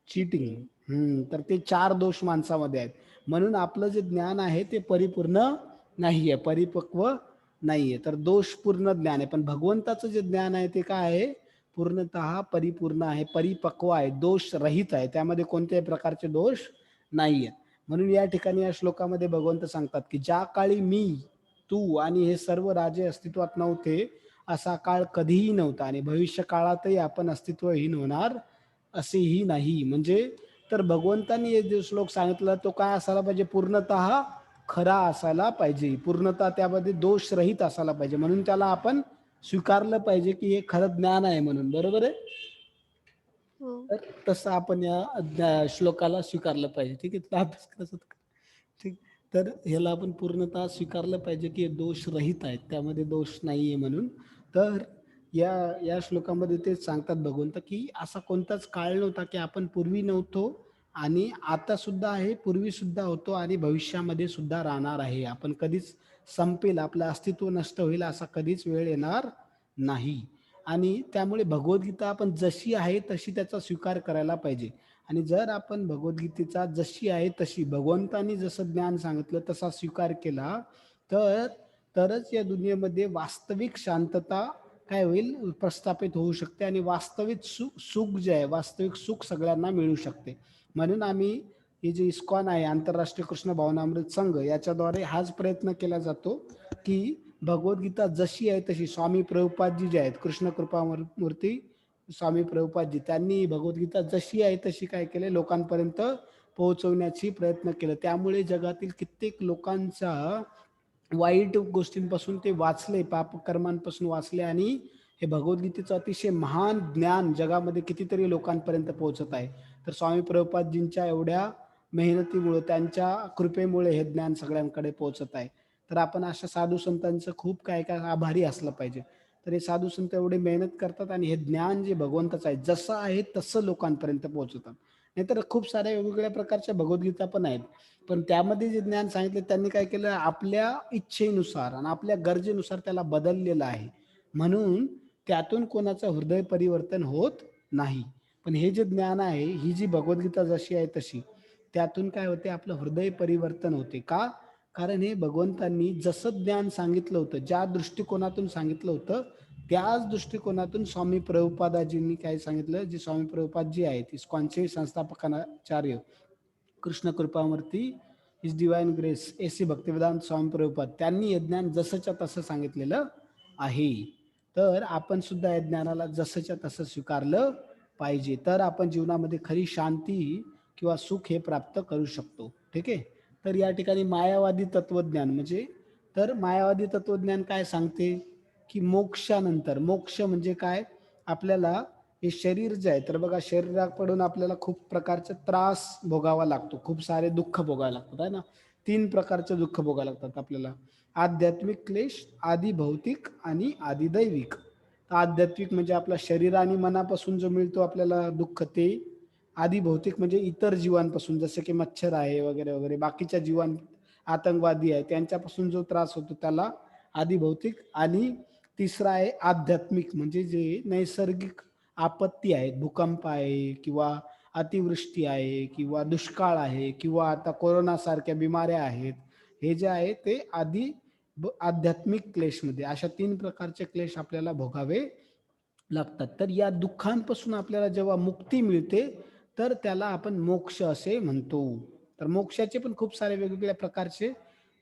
चीटिंग.
चीटिंग.
तर ते 4 दोष माणसामध्ये आहेत. म्हणून आपलं जे ज्ञान आहे ते परिपूर्ण नाहीये, परिपक्व नाहीये. तर दोषपूर्ण ज्ञान आहे. पण भगवंताचं जे ज्ञान आहे ते काय आहे? पूर्णतः परिपूर्ण आहे, परिपक्व आहे, दोषरहित आहे. त्यामध्ये कोणत्याही प्रकारचे दोष नाहीयेत. म्हणून या ठिकाणी या श्लोकामध्ये भगवंत सांगतात, की ज्या काळी मी, तू आणि हे सर्व राजे अस्तित्वात नव्हते, असा काळ कधीही नव्हता आणि भविष्य काळातही आपण अस्तित्वहीन होणार असेही नाही. म्हणजे तर भगवंतांनी हे जो श्लोक सांगितला तो काय असायला पाहिजे? पूर्णतः खरा असायला पाहिजे. पूर्णतः त्यामध्ये दोषरहित असायला पाहिजे. म्हणून त्याला आपण स्वीकारलं पाहिजे, की हे खरं ज्ञान आहे म्हणून. बरोबर आहे?
हो.
तर तसं आपण या श्लोकाला स्वीकारलं पाहिजे. ठीक आहे. तुला अभ्यास करायचा होता का? ठीक. तर ह्याला आपण पूर्णतः स्वीकारलं पाहिजे, की हे दोषरहित आहेत. त्यामध्ये दोष नाहीये म्हणून. तर या या श्लोकामध्ये तेच सांगतात भगवंत, की असा कोणताच काळ नव्हता, की आपण पूर्वी नव्हतो आणि आता सुद्धा आहे, पूर्वी सुद्धा होतो आणि भविष्यामध्ये सुद्धा राहणार आहे. आपण कधीच संपेल, आपलं अस्तित्व नष्ट होईल असा कधीच वेळ येणार नाही. आणि त्यामुळे भगवद्गीता आपण जशी आहे तशी त्याचा स्वीकार करायला पाहिजे. आणि जर आपण भगवद्गीतेचा जशी आहे तशी भगवंतांनी जसं ज्ञान सांगितलं तसा स्वीकार केला, तर तरच या दुनियेमध्ये वास्तविक शांतता काय होईल? प्रस्थापित होऊ शकते आणि वास्तविक सुख जे आहे, वास्तविक सुख सगळ्यांना मिळू शकते. म्हणून आम्ही हे जे इस्कॉन आहे, आंतरराष्ट्रीय कृष्ण भावनामृत संघ, याच्याद्वारे हाच प्रयत्न केला जातो, की भगवद्गीता जशी आहे तशी, स्वामी प्रभुपादजी जे आहेत, कृष्ण कृपा मूर्ती स्वामी प्रभुपादजी, त्यांनी भगवद्गीता जशी आहे तशी काय केले? लोकांपर्यंत पोहोचवण्याची प्रयत्न केला. त्यामुळे जगातील कित्येक लोकांचा वाईट गोष्टींपासून ते वाचले, पापकर्मांपासून वाचले आणि हे भगवद्गीतेचं अतिशय महान ज्ञान जगामध्ये कितीतरी लोकांपर्यंत पोहोचत आहे. तर स्वामी प्रभुपादजींच्या एवढ्या मेहनतीमुळे, त्यांच्या कृपेमुळे हे ज्ञान सगळ्यांकडे पोहोचत आहे. तर आपण अशा साधू संतांचं खूप काय काय आभारी असलं पाहिजे. तर हे साधू संत एवढे मेहनत करतात आणि हे ज्ञान जे भगवंताचं आहे, जसं आहे तसं लोकांपर्यंत पोहोचवतात. नाहीतर खूप साऱ्या वेगवेगळ्या प्रकारच्या भगवद्गीता पण आहेत. पण त्यामध्ये जे ज्ञान सांगितलं त्यांनी काय केलं? आपल्या इच्छेनुसार आणि आपल्या गरजेनुसार त्याला बदललेलं आहे. म्हणून त्यातून कोणाचं हृदय परिवर्तन होत नाही. पण हे जे ज्ञान आहे, ही जी भगवद्गीता जशी आहे तशी, त्यातून काय होते? आपलं हृदय परिवर्तन होते. का? कारण हे भगवंतांनी जसं ज्ञान सांगितलं होतं, ज्या दृष्टिकोनातून सांगितलं होतं, त्याच दृष्टिकोनातून स्वामी प्रभुपादाजींनी काय सांगितलं, जे स्वामी प्रभुपादजी आहेत इस्कॉनचे संस्थापकाचार्य, कृष्ण कृपामूर्ती, his divine grace A C Bhaktivedanta Swami Prabhupada, त्यांनी हे ज्ञान जसंच्या तसं सांगितलेलं आहे. तर आपण सुद्धा या ज्ञानाला जसंच्या तसं स्वीकारलं पाहिजे, तर आपण जीवनामध्ये खरी शांती किंवा सुख हे प्राप्त करू शकतो. ठीक आहे. तर या ठिकाणी मायावादी तत्वज्ञान म्हणजे, तर मायावादी तत्वज्ञान काय सांगते की मोक्षानंतर, मोक्ष म्हणजे काय, आपल्याला हे शरीर जे आहे, तर बघा शरीराकडून आपल्याला खूप प्रकारचे त्रास भोगावा लागतो, खूप सारे दुःख भोगावे लागतात आहे ना. 3 प्रकारचे दुःख भोगावे लागतात आपल्याला: आध्यात्मिक क्लेश, आधी भौतिक आणि आधी दैविक. आध्यात्मिक म्हणजे आपला शरीर आणि मनापासून जो मिळतो आपल्याला दुःख ते. आधी भौतिक म्हणजे इतर जीवांपासून, जसे की मच्छर आहे वगैरे वगैरे, बाकीच्या जीवां, आतंकवादी आहे त्यांच्यापासून जो त्रास होतो त्याला आधी भौतिक. आणि तिसरा आहे आध्यात्मिक म्हणजे जे नैसर्गिक आपत्ती आहेत, भूकंप आहे किंवा अतिवृष्टी आहे किंवा दुष्काळ आहे किंवा आता कोरोना सारख्या बिमाऱ्या आहेत, हे जे आहे ते आधी आध्यात्मिक क्लेशमध्ये, अशा 3 प्रकारचे क्लेश आपल्याला भोगावे लागतात. तर या दुःखांपासून आपल्याला जेव्हा मुक्ती मिळते तर त्याला आपण मोक्ष असे म्हणतो. तर मोक्षाचे पण खूप सारे वेगवेगळ्या प्रकारचे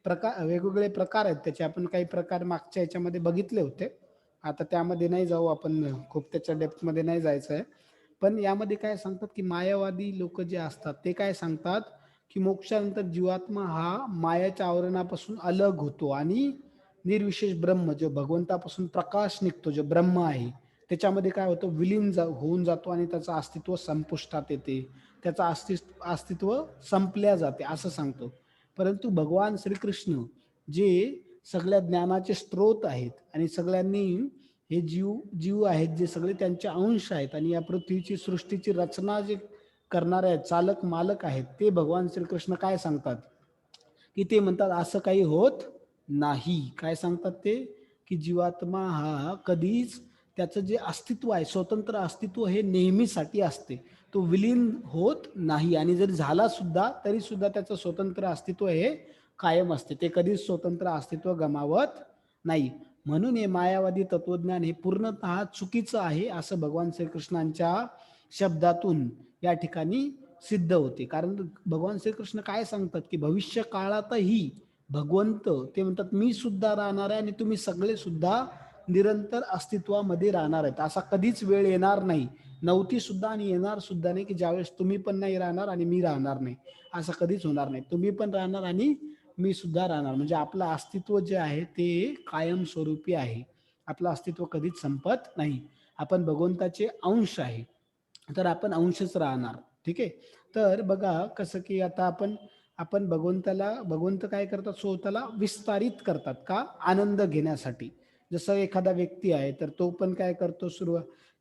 वेगवेगळे प्रकार आहेत. त्याचे आपण काही प्रकार मागच्या याच्यामध्ये बघितले होते. आता त्यामध्ये नाही जाऊ आपण, खूप त्याच्या डेप्थमध्ये नाही जायचं आहे. पण यामध्ये काय सांगतात की मायावादी लोक जे असतात ते काय सांगतात की मोक्षानंतर जीवात्मा हा मायाच्या आवरणापासून अलग होतो आणि निर्विशेष ब्रह्म, जो भगवंतापासून प्रकाश निघतो, जो ब्रह्म आहे त्याच्यामध्ये काय होतं, विलीन होऊन जातो आणि त्याचं अस्तित्व संपुष्टात येते, त्याचं अस्तित्व संपल्या जाते असं सांगतो. परंतु भगवान श्रीकृष्ण जे सगळ्या ज्ञानाचे स्रोत आहेत आणि सगळ्यांनी, हे जीव जीव आहेत जे सगळे त्यांचे अंश आहेत आणि या पृथ्वीची सृष्टीची रचना जे करणारे आहेत, चालक मालक आहेत, ते भगवान श्रीकृष्ण काय सांगतात की ते म्हणतात असं काही होत नाही. काय सांगतात ते, की जीवात्मा हा कधीच, त्याचं जे अस्तित्व आहे, स्वतंत्र अस्तित्व हे नेहमीसाठी असते, तो विलीन होत नाही. आणि जर झाला सुद्धा तरी सुद्धा त्याचं स्वतंत्र अस्तित्व हे कायम असते, ते कधीच स्वतंत्र अस्तित्व गमावत नाही. म्हणून हे मायावादी तत्वज्ञान हे पूर्णतः चुकीचं आहे असं भगवान श्रीकृष्णांच्या शब्दातून या ठिकाणी सिद्ध होते. कारण भगवान श्रीकृष्ण काय सांगतात की भविष्य काळातही भगवंत ते म्हणतात मी सुद्धा राहणार आहे आणि तुम्ही सगळे सुद्धा निरंतर अस्तित्वामध्ये राहणार आहेत. असा कधीच वेळ येणार नाही, नव्हती सुद्धा आणि येणार सुद्धा नाही, की ज्यावेळेस तुम्ही पण नाही राहणार आणि मी राहणार नाही. असं कधीच होणार नाही. तुम्ही पण राहणार आणि मी सुद्धा राहणार. म्हणजे आपलं अस्तित्व जे आहे ते कायमस्वरूपी आहे. आपलं अस्तित्व कधीच संपत नाही. आपण भगवंताचे अंश आहे, तर आपण अंशच राहणार. ठीक आहे. तर बघा कसं की आता आपण आपण भगवंत काय करतात, स्वतःला विस्तारित करतात का, आनंद घेण्यासाठी. जसं एखादा व्यक्ती आहे तर तो पण काय करतो,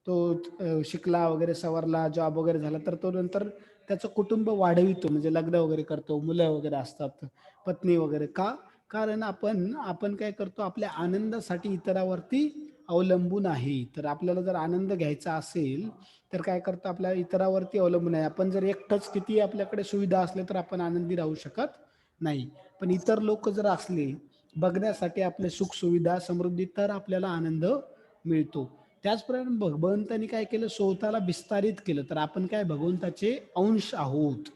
तो शिकला वगैरे, सवरला, जॉब वगैरे झाला तर तो नंतर त्याचं कुटुंब वाढवितो, म्हणजे लग्न वगैरे करतो, मुलं वगैरे असतात, पत्नी वगैरे. का, कारण आपण आपण काय करतो, आपल्या आनंदासाठी इतरावरती अवलंबून आहे. तर आपल्याला जर आनंद घ्यायचा असेल तर काय करतो, आपल्या इतरावरती अवलंबून आहे. आपण जर एकटंच किती आपल्याकडे सुविधा असल्या तर आपण आनंदी राहू शकत नाही. पण इतर लोक जर असले बघण्यासाठी आपले सुख सुविधा समृद्धी, तर आपल्याला आनंद मिळतो. त्याचप्रमाणे भगवंतानी काय केलं, स्वतःला विस्तारित केलं. तर आपण काय भगवंताचे अंश आहोत.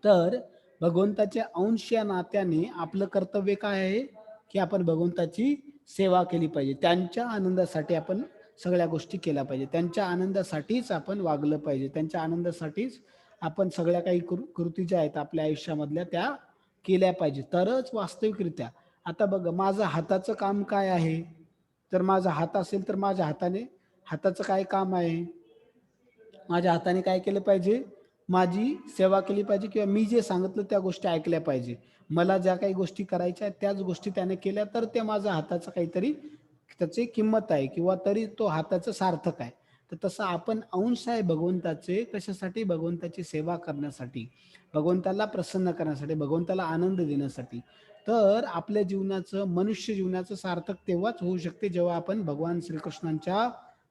तर भगवंताचे अंश या नात्याने आपलं कर्तव्य काय आहे की आपण भगवंताची सेवा केली पाहिजे. त्यांच्या आनंदासाठी आपण सगळ्या गोष्टी केल्या पाहिजे, त्यांच्या आनंदासाठीच आपण वागलं पाहिजे, त्यांच्या आनंदासाठीच आपण सगळ्या काही कृती ज्या आहेत आपल्या आयुष्यामधल्या त्या केल्या पाहिजे, तरच वास्तविकरित्या. आता बघा माझं हाताचं काम काय आहे, तर माझा हात असेल तर माझ्या हाताचं काय काम आहे, माझ्या हाताने काय केलं पाहिजे, माझी सेवा केली पाहिजे किंवा मी जे सांगितलं त्या गोष्टी ऐकल्या पाहिजे. मला ज्या काही गोष्टी करायच्या आहेत त्याच गोष्टी त्याने केल्या तर ते माझ्या हाताचं काहीतरी त्याची किंमत आहे किंवा तरी तो हाताचं सार्थक आहे. तर तसं आपण अंश आहे भगवंताचे, कशासाठी, भगवंताची सेवा करण्यासाठी, भगवंताला प्रसन्न करण्यासाठी, भगवंताला आनंद देण्यासाठी. तर आपल्या जीवनाचं, मनुष्य जीवनाचं सार्थक तेव्हाच होऊ शकते जेव्हा आपण भगवान श्रीकृष्णांच्या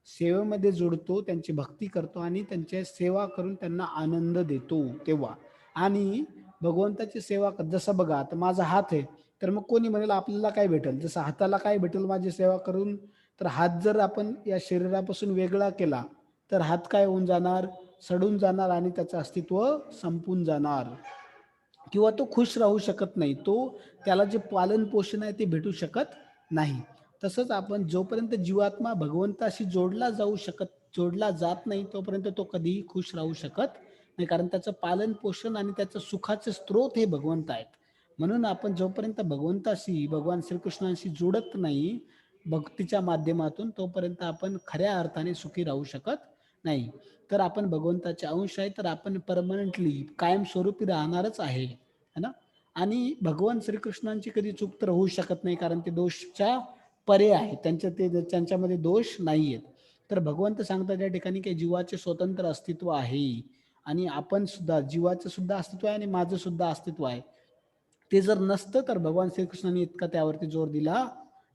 सेवेमध्ये जोडतो, त्यांची भक्ती करतो आणि त्यांची सेवा करून त्यांना आनंद देतो तेव्हा. आणि भगवंताची सेवा जसं बघा आता माझा हात आहे, तर मग कोणी म्हणेल आपल्याला काय भेटेल, जसं हाताला काय भेटेल माझी सेवा करून, तर हात जर आपण या शरीरापासून वेगळा केला, तर हात काय होऊन जाणार? सडून जाणार आणि त्याचं अस्तित्व संपून जाणार. किंवा तो खुश राहू शकत नाही. त्याला जे पालन-पोषण आहे ते भेटू शकत नाही. तसंच आपण जोपर्यंत जीवात्मा भगवंताशी जोडला जात नाही, तोपर्यंत तो कधीही खुश राहू शकत नाही. कारण त्याचं पालन-पोषण आणि त्याचं सुखाचे स्रोत हे भगवंत आहेत. म्हणून आपण जोपर्यंत भगवान श्रीकृष्णांशी जोडत नाही, भक्तीच्या माध्यमातून, तोपर्यंत आपण खऱ्या अर्थाने सुखी राहू शकत नाही. तर आपण भगवंताचे अंश आहे, तर आपण परमनंटली कायमस्वरूपी राहणारच आहे. है ना? आणि भगवान श्रीकृष्णांची कधी चूक तर होऊ शकत नाही, कारण ते दोषच्या परे आहे. त्यांच्यामध्ये दोष नाहीयेत. तर भगवंत सांगतात या ठिकाणी की जीवाचे स्वतंत्र अस्तित्व आहे आणि आपण सुद्धा, जीवाचं सुद्धा अस्तित्व आहे आणि माझं सुद्धा अस्तित्व आहे. ते जर नसतं तर भगवान श्रीकृष्णांनी इतका त्यावरती जोर दिला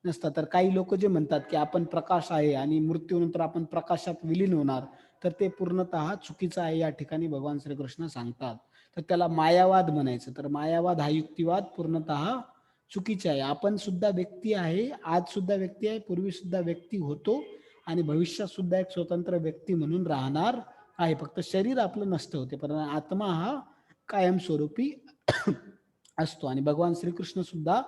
नसता. तर काही लोक जे म्हणतात की आपण प्रकाश आहे आणि मृत्यूनंतर आपण प्रकाशात विलीन होणार, तर ते पूर्णतः चुकीचं आहे, या ठिकाणी भगवान श्रीकृष्ण सांगतात. तर त्याला मायावाद म्हणायचं. तर मायावाद हा युक्तिवाद पूर्णतः चुकीचे आहे. आपण सुद्धा व्यक्ती आहे, आज सुद्धा व्यक्ती आहे, पूर्वी सुद्धा व्यक्ती होतो आणि भविष्यात सुद्धा एक स्वतंत्र व्यक्ती म्हणून राहणार आहे. फक्त शरीर आपलं नष्ट होते, पण आत्मा हा कायमस्वरूपी असतो आणि भगवान श्रीकृष्ण सुद्धा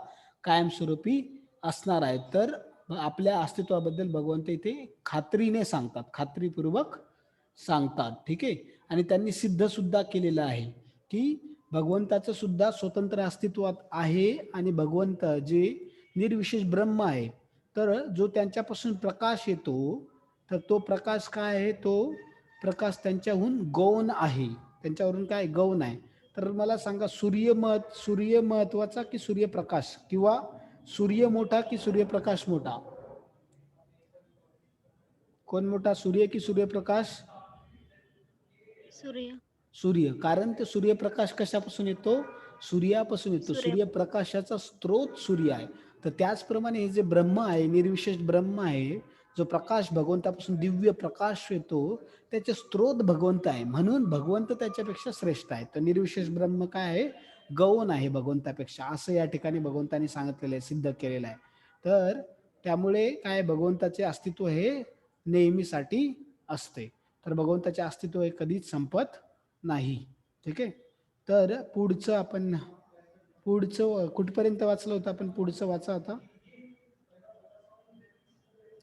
कायमस्वरूपी असणार आहेत. तर आपल्या अस्तित्वाबद्दल भगवंत इथे खात्रीने सांगतात, खात्रीपूर्वक सांगतात. ठीक आहे. आणि त्यांनी सिद्ध सुद्धा केलेलं आहे की भगवंताचं सुद्धा स्वतंत्र अस्तित्वात आहे आणि भगवंत जे निर्विशेष ब्रह्म आहे, तर जो त्यांच्यापासून प्रकाश येतो, तर तो प्रकाश काय आहे? तो प्रकाश त्यांच्याहून गौण आहे. त्यांच्यावरून काय गौण आहे. तर मला सांगा, सूर्य महत्वाचा की सूर्यप्रकाश, किंवा सूर्य मोठा की सूर्यप्रकाश मोठा? कोण मोठा, सूर्य की सूर्यप्रकाश?
सूर्य.
सूर्य. कारण ते सूर्यप्रकाश कशापासून येतो? सूर्यापासून येतो.
सूर्य.
सूर्यप्रकाशाचा स्रोत सूर्य आहे. तर त्याचप्रमाणे हे जे ब्रह्म आहे, निर्विशेष ब्रह्म आहे, जो प्रकाश भगवंतापासून दिव्य प्रकाश येतो, त्याचे स्रोत भगवंत आहे. म्हणून भगवंत त्याच्यापेक्षा श्रेष्ठ आहे. तर निर्विशेष ब्रह्म काय आहे? गौण आहे भगवंतापेक्षा, असं या ठिकाणी भगवंताने सांगितलेलं आहे, सिद्ध केलेलं आहे. तर त्यामुळे काय, भगवंताचे अस्तित्व हे नेहमीसाठी असते. तर भगवंताचे अस्तित्व हे कधीच संपत नाही. ठीक आहे. तर पुढचं कुठपर्यंत वाचलं होतं आपण? पुढचं वाचा आता.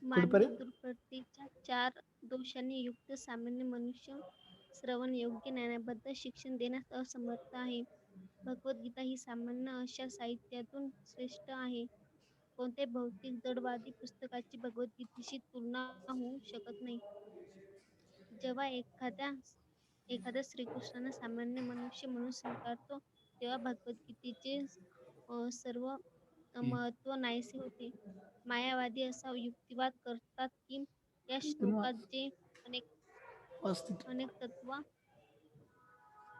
मानवी
कुठपर्यंत?
दुर्पतीच्या 4 दोषांनी युक्त सामान्य मनुष्य श्रवण योग्य ज्ञानाबद्दल शिक्षण देण्यास असमर्थ आहे. भगवद्गीता ही सामान्य अशा साहित्यातून श्रेष्ठ आहे. कोणत्याही भौतिक जडवादी पुस्तकाची भगवद्गीतेशी तुलना होऊ शकत नाही. जेव्हा एखादा श्रीकृष्णांना सामान्य मनुष्य म्हणून स्वीकारतो, तेव्हा भगवद्गीतेचे सर्व महत्त्व नाहीसे होते. मायावादी असा युक्तिवाद करतात की या श्लोकात जे अनेक
अस्तित्व
अनेक तत्व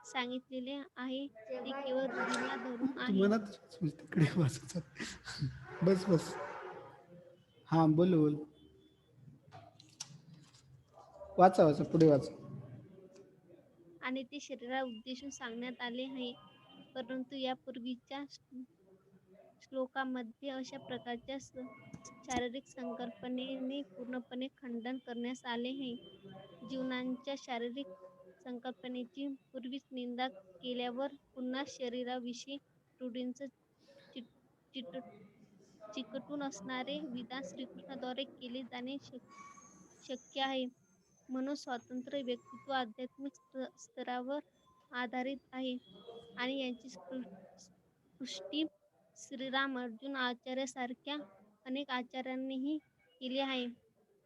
सांगितलेले आहे ते केवळ रूढीला धरून
तू
आहे.
म्हणत तिकडे वाचायचं. बस बस. हा, बोल बोल. वाचा वाचा, पुढे वाचा.
आणि ते शरीराला उद्देशून सांगण्यात आले आहे. परंतु यापूर्वीच्या श्लोकामध्ये अशा प्रकारच्या शारीरिक संकल्पनेने पूर्णपणे खंडन करण्यास आले आहे. जीवनाच्या शारीरिक संकल्पनेची पूर्वीच निंदा केल्यावर पुन्हा शरीराविषयी रूढींचं चिट चिट चिकटून असणारे विधान श्रीकृष्णाद्वारे केले जाणे शक्य आहे. म्हणून स्वतंत्र व्यक्तित्व आध्यात्मिक स्तरावर आधारित आहे आणि यांची पुष्टी श्रीराम, अर्जुन, आचार्यासारख्या अनेक आचार्यांनीही केली आहे.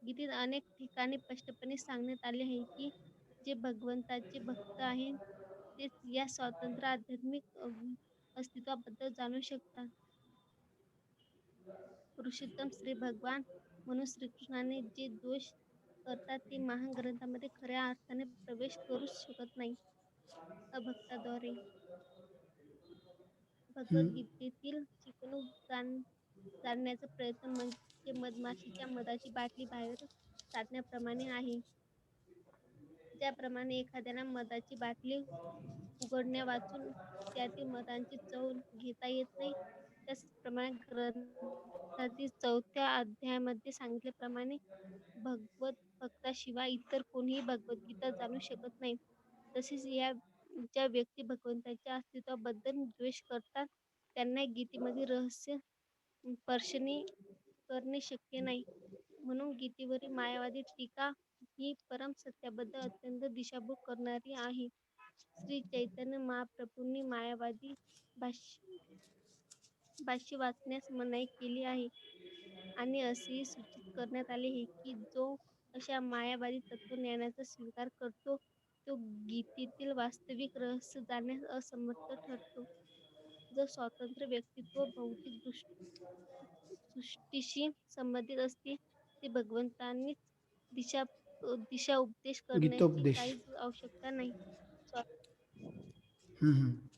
गीतेत अनेक ठिकाणी स्पष्टपणे सांगण्यात आले आहे की जे भगवंताचे भक्त आहेत तेच या स्वतंत्र आध्यात्मिक अस्तित्वाबद्दल जाणू शकतात. पुरुषोत्तम श्री भगवान म्हणून श्रीकृष्णाने जे दोष करतात ते महान ग्रंथामध्ये खऱ्या अर्थाने प्रवेश करूच शकत नाही. अभक्ताद्वारे
हम्म.
भगवद्गीतेतील शिकवणूक जाणण्याचा प्रयत्न म्हणजे मधमाशीच्या मधाची बाटली बाहेर काढण्याप्रमाणे आहे. ज्याप्रमाणे एखाद्याला मधाची बाटली उघडण्यावाचून त्यातील मधाची चव घेता येत नाही, त्याचप्रमाणे गीतातील 4थ्या अध्यायामध्ये सांगितल्याप्रमाणे भगवत भक्ताशिवाय इतर कोणीही भगवद्गीता जाणू शकत नाही. तसेच ज्या व्यक्ती भगवंताच्या अस्तित्वाबद्दल द्वेष करतात, त्यांना गीतेमधील रहस्य स्पर्शने करणे शक्य नाही. म्हणून गीतेवरील मायावादी टीका ही परमसत्याबद्दल अत्यंत दिशाभूल करणारी आहे. श्री चैतन्य महाप्रभूंनी मायावादी भाष्य भाष्य वाचण्यास मनाई केली आहे आणि असेही सूचित करण्यात आले आहे की जो अशा मायावादी तत्वज्ञानाचा स्वीकार करतो, तो गीतेतील वास्तविक रहस्य जाणण्यास असमर्थ ठरतो. जर स्वतंत्र व्यक्तित्व भौतिक सृष्टीशी संबंधित असते, ते भगवंतांनीच दिशा दिशा उपदेश करण्याची
गीतोपदेश.
काहीच आवश्यकता नाही. स्वा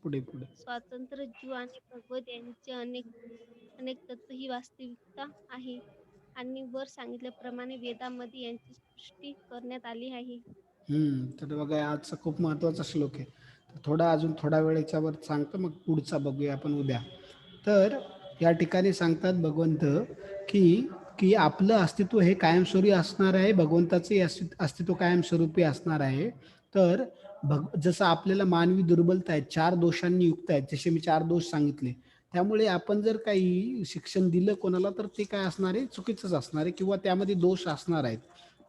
पुढे पुढे.
स्वातंत्र्य जीव आणि भगवत यांचे अनेक अनेक तत्व ही वास्तविकता आहे आणि वर सांगितल्याप्रमाणे वेदामध्ये यांची सृष्टी करण्यात आली आहे.
तर बघा आजचा खूप महत्त्वाचा श्लोक आहे. तर अजून थोडा वेळ याच्यावर सांगतो, मग पुढचा बघूया आपण उद्या. तर या ठिकाणी सांगतात भगवंत की की आपलं अस्तित्व हे कायमस्वरूपी असणार आहे, भगवंताचे अस्तित्व कायमस्वरूपी असणार आहे. तर जसं आपल्याला मानवी दुर्बलता आहेत, 4 दोषांनी युक्त आहेत, जसे मी 4 दोष सांगितले. त्यामुळे आपण जर काही शिक्षण दिलं कोणाला तर ते काय असणार आहे, चुकीचंच असणार आहे किंवा त्यामध्ये दोष असणार आहेत.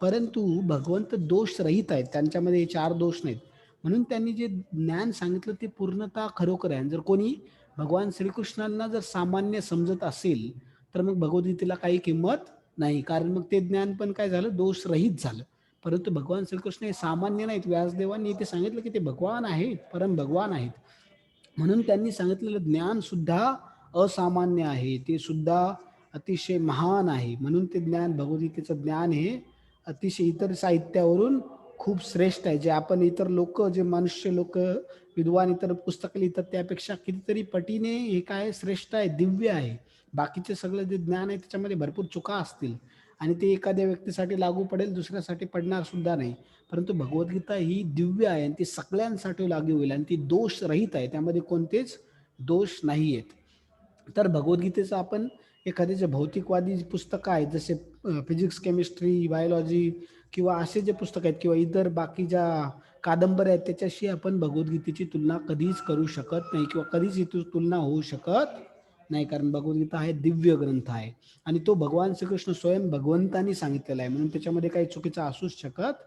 परंतु भगवंत दोष रहित आहेत, त्यांच्यामध्ये 4 दोष नाहीत. म्हणून त्यांनी जे ज्ञान सांगितलं ते पूर्णतः खरोखर आहे. जर कोणी भगवान श्रीकृष्णांना जर सामान्य समजत असेल तर मग भगवद्गीतेला काही किंमत नाही, कारण मग ते ज्ञान पण काय झालं, दोषरहित झालं. परंतु भगवान श्रीकृष्ण हे सामान्य नाहीत. व्यासदेवांनी इथे सांगितलं की ते भगवान आहेत, परम भगवान आहेत. म्हणून त्यांनी सांगितलेलं ज्ञान सुद्धा असामान्य आहे, ते सुद्धा अतिशय महान आहे. म्हणून ते ज्ञान, भगवद्गीतेचं ज्ञान हे अतिशय इतर साहित्यावरून खूप श्रेष्ठ आहे. जे आपण इतर लोक, जे मनुष्य लोक विद्वान इतर पुस्तकं लिहितात त्यापेक्षा कितीतरी पटीने हे काय श्रेष्ठ आहे, दिव्य आहे. बाकीचे सगळं जे ज्ञान आहे त्याच्यामध्ये भरपूर चुका असतील आणि ते एखाद्या व्यक्तीसाठी लागू पडेल, दुसऱ्यासाठी पडणार सुद्धा नाही. परंतु भगवद्गीता ही दिव्य आहे आणि ती सगळ्यांसाठी लागू होईल आणि ती दोष रहित आहे, त्यामध्ये कोणतेच दोष नाही आहेत. तर भगवद्गीतेचं आपण एखादे जे भौतिकवादी पुस्तकं आहेत, जसे फिजिक्स, केमिस्ट्री, बायोलॉजी किंवा असे जे पुस्तक आहेत किंवा इतर बाकी ज्या कादंबऱ्या आहेत, त्याच्याशी आपण भगवद्गीतेची तुलना कधीच करू शकत नाही किंवा कधीच इथे तुलना होऊ शकत नाही. कारण भगवद्गीता हा दिव्य ग्रंथ आहे आणि तो भगवान श्रीकृष्ण स्वयं भगवंतांनी सांगितलेला आहे, म्हणून त्याच्यामध्ये काही चुकीचं असूच शकत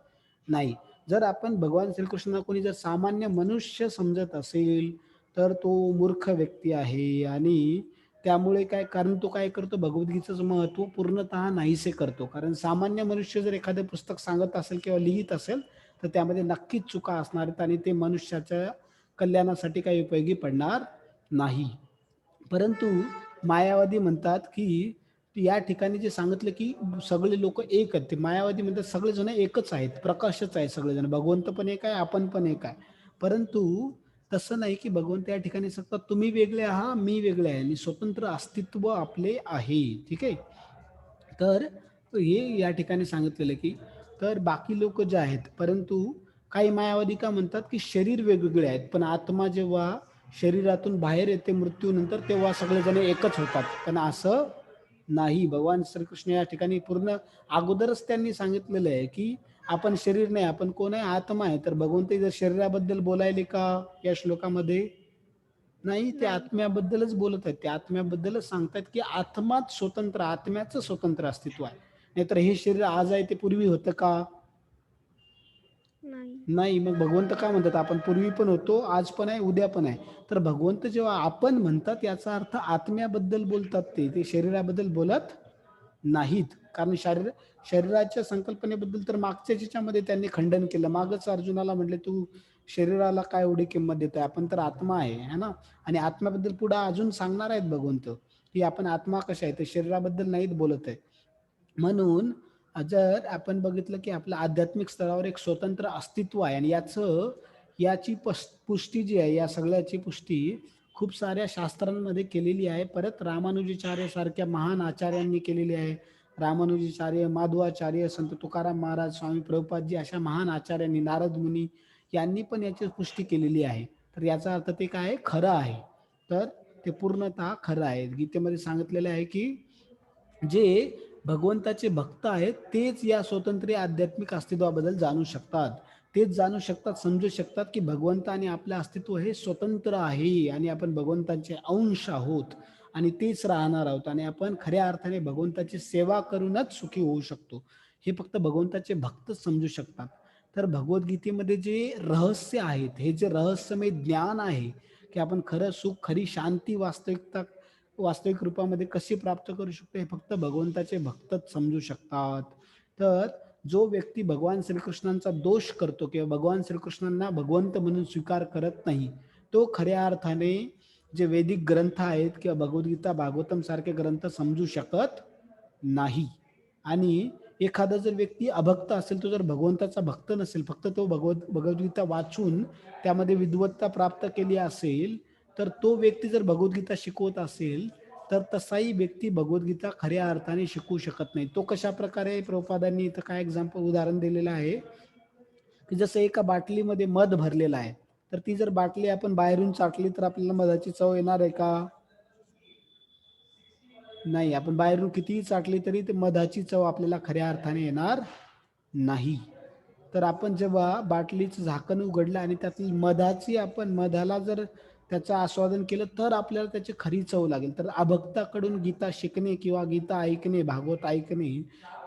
नाही. जर आपण भगवान श्रीकृष्णाला कोणी जर सामान्य मनुष्य समजत असेल तर तो मूर्ख व्यक्ती आहे आणि त्यामुळे काय, कारण तो काय करतो, भगवद्गीतेचं महत्त्व पूर्णतः नाहीसे करतो. कारण सामान्य मनुष्य जर एखादं पुस्तक सांगत असेल किंवा लिहित असेल तर त्यामध्ये नक्कीच चुका असणार आहेत आणि ते मनुष्याच्या कल्याणासाठी काही उपयोगी पडणार नाही. परंतु मायावादी म्हणतात की या ठिकाणी जे सांगितलं की सगळे लोक एक आहेत, ते मायावादी म्हणतात सगळेजण एकच आहेत, प्रकाशच आहे सगळेजण, भगवंत पण एक आहे, आपण पण एक आहे. परंतु तसं नाही की भगवंत या ठिकाणी सांगतात तुम्ही वेगळे आहात, मी वेगळे आहे आणि स्वतंत्र अस्तित्व आपले आहे. ठीक आहे. तर हे या ठिकाणी सांगितलेलं की तर बाकी लोक जे आहेत, परंतु काही मायावादी का म्हणतात की शरीर वेगवेगळे आहेत, पण आत्मा जेव्हा शरीरातून बाहेर येते मृत्यूनंतर तेव्हा सगळेजण एकच होतात. पण असं नाही. भगवान श्रीकृष्ण या ठिकाणी पूर्ण अगोदरच त्यांनी सांगितलेलं आहे की आपण शरीर नाही, आपण कोण आहे, आत्मा आहे. तर भगवंत जर शरीराबद्दल बोलायले का या श्लोकामध्ये? नाही, ते
नाही,
आत्म्याबद्दलच बोलत आहेत. ते आत्म्याबद्दलच सांगतात की आत्माच स्वतंत्र, आत्म्याचं स्वतंत्र अस्तित्व आहे. नाहीतर हे शरीर आज आहे ते पूर्वी होतं का?
नाही,
नाही. मग भगवंत काय म्हणतात, आपण पूर्वी पण होतो, आज पण आहे, उद्या पण आहे. तर भगवंत जेव्हा आपण म्हणतात याचा अर्थ आत्म्याबद्दल बोलतात, ते शरीराबद्दल बोलत नाहीत. कारण शरीराच्या संकल्पनेबद्दल तर मागच्याच ह्याच्यामध्ये त्यांनी खंडन केलं. मागच अर्जुनाला म्हटले तू शरीराला काय एवढी किंमत देतोय, आपण तर आत्मा आहे, है ना. आणि आत्म्याबद्दल पुढे अजून सांगणार आहेत भगवंत की आपण आत्मा कशा आहे, तर शरीराबद्दल नाहीत बोलत आहे. म्हणून जर आपण बघितलं की आपलं आध्यात्मिक स्तरावर एक स्वतंत्र अस्तित्व आहे आणि याची पुष्टी जी आहे, या सगळ्याची पुष्टी खूप साऱ्या शास्त्रांमध्ये केलेली आहे. परत रामानुजाचार्य सारख्या महान आचार्यांनी केलेली आहे. रामानुजाचार्य, माधवाचार्य, संत तुकाराम महाराज, स्वामी प्रभुपादजी अशा महान आचार्यांनी, नारद मुनी यांनी पण याची पुष्टी केलेली आहे. तर याचा अर्थ ते काय, खरं आहे. तर ते पूर्णतः खरं आहे. गीतेमध्ये सांगितलेलं आहे की जे भगवंताचे भक्त आहेत तेच या स्वतंत्र आध्यात्मिक अस्तित्वाबद्दल जाणू शकतात. तेच जाणू शकतात, समजू शकतात, की भगवंत आणि आपलं अस्तित्व हे स्वतंत्र आहे आणि आपण भगवंताचे अंश आहोत आणि तेच राहणार आहोत आणि आपण खऱ्या अर्थाने भगवंताची सेवा करूनच सुखी होऊ शकतो. हे फक्त भगवंताचे भक्तच समजू शकतात. तर भगवद्गीतेमध्ये जे रहस्य आहेत, हे जे रहस्यमय ज्ञान आहे, की आपण खरं सुख, खरी शांती, वास्तविक रूपामध्ये कशी प्राप्त करू शकतो, हे फक्त भगवंताचे भक्तच समजू शकतात. तर जो व्यक्ती भगवान श्रीकृष्णांचा दोष करतो किंवा भगवान श्रीकृष्णांना भगवंत म्हणून स्वीकार करत नाही, तो खऱ्या अर्थाने जे वैदिक ग्रंथ आहेत किंवा भगवद्गीता, भागवतम सारखे ग्रंथ समजू शकत नाही. आणि एखादा जर व्यक्ती अभक्त असेल, तो जर भगवंताचा भक्त नसेल, फक्त तो भगवद्गीता वाचून त्यामध्ये विद्वत्ता प्राप्त केली असेल, तर तो व्यक्ती जर भगवद्गीता शिकवत असेल, तर तसाही व्यक्ती भगवद्गीता खऱ्या अर्थाने शिकवू शकत नाही. तो कशा प्रकारे, प्रभुपादांनी इथं काय उदाहरण दिलेलं आहे, की जसं एका बाटलीमध्ये मध भरलेलं आहे, तर ती जर बाटली आपण बाहेरून चाटली तर आपल्याला मधाची चव येणार आहे का? नाही. आपण बाहेरून कितीही चाटली तरी ते मधाची चव आपल्याला खऱ्या अर्थाने येणार नाही. तर आपण जेव्हा बाटलीचं झाकण उघडलं आणि त्यातील मधाला जर त्याचं आस्वादन केलं, तर आपल्याला त्याची खरी चव लागेल. तर अभक्ताकडून गीता शिकणे किंवा गीता ऐकणे, भागवत ऐकणे,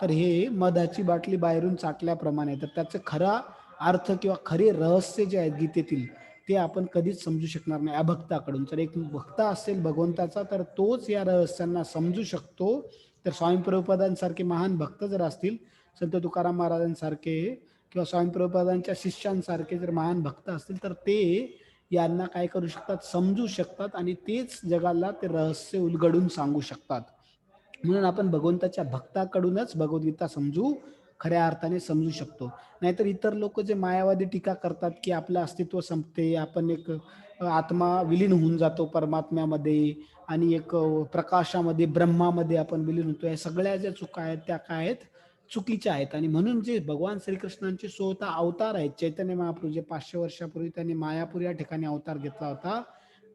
तर हे मधाची बाटली बाहेरून चाटल्याप्रमाणे. तर त्याचं खरा अर्थ किंवा खरे रहस्य जे आहेत गीतेतील, ते आपण कधीच समजू शकणार नाही अभक्ताकडून. जर एक भक्त असेल भगवंताचा, तर तोच या रहस्यांना समजू शकतो. तर स्वामी प्रभुपादांसारखे महान भक्त जर असतील, संत तुकाराम महाराजांसारखे किंवा स्वामी प्रभुपादांच्या शिष्यांसारखे जर महान भक्त असतील, तर ते यांना काय करू शकतात, समजू शकतात आणि तेच जगाला ते रहस्य उलगडून सांगू शकतात. म्हणून आपण भगवंताच्या भक्ताकडूनच भगवद्गीता खऱ्या अर्थाने समजू शकतो. नाहीतर इतर लोक जे मायावादी टीका करतात, की आपलं अस्तित्व संपते, आपण एक आत्मा विलीन होऊन जातो परमात्म्यामध्ये आणि एक प्रकाशामध्ये, ब्रह्मामध्ये आपण विलीन होतो, या सगळ्या ज्या चुका आहेत त्या काय आहेत, चुकीच्या आहेत. आणि म्हणून जे भगवान श्रीकृष्णांचे 16 अवतार आहेत, चैतन्य महाप्रभू जे 500 वर्षापूर्वी त्यांनी मायापूर या ठिकाणी अवतार घेतला होता,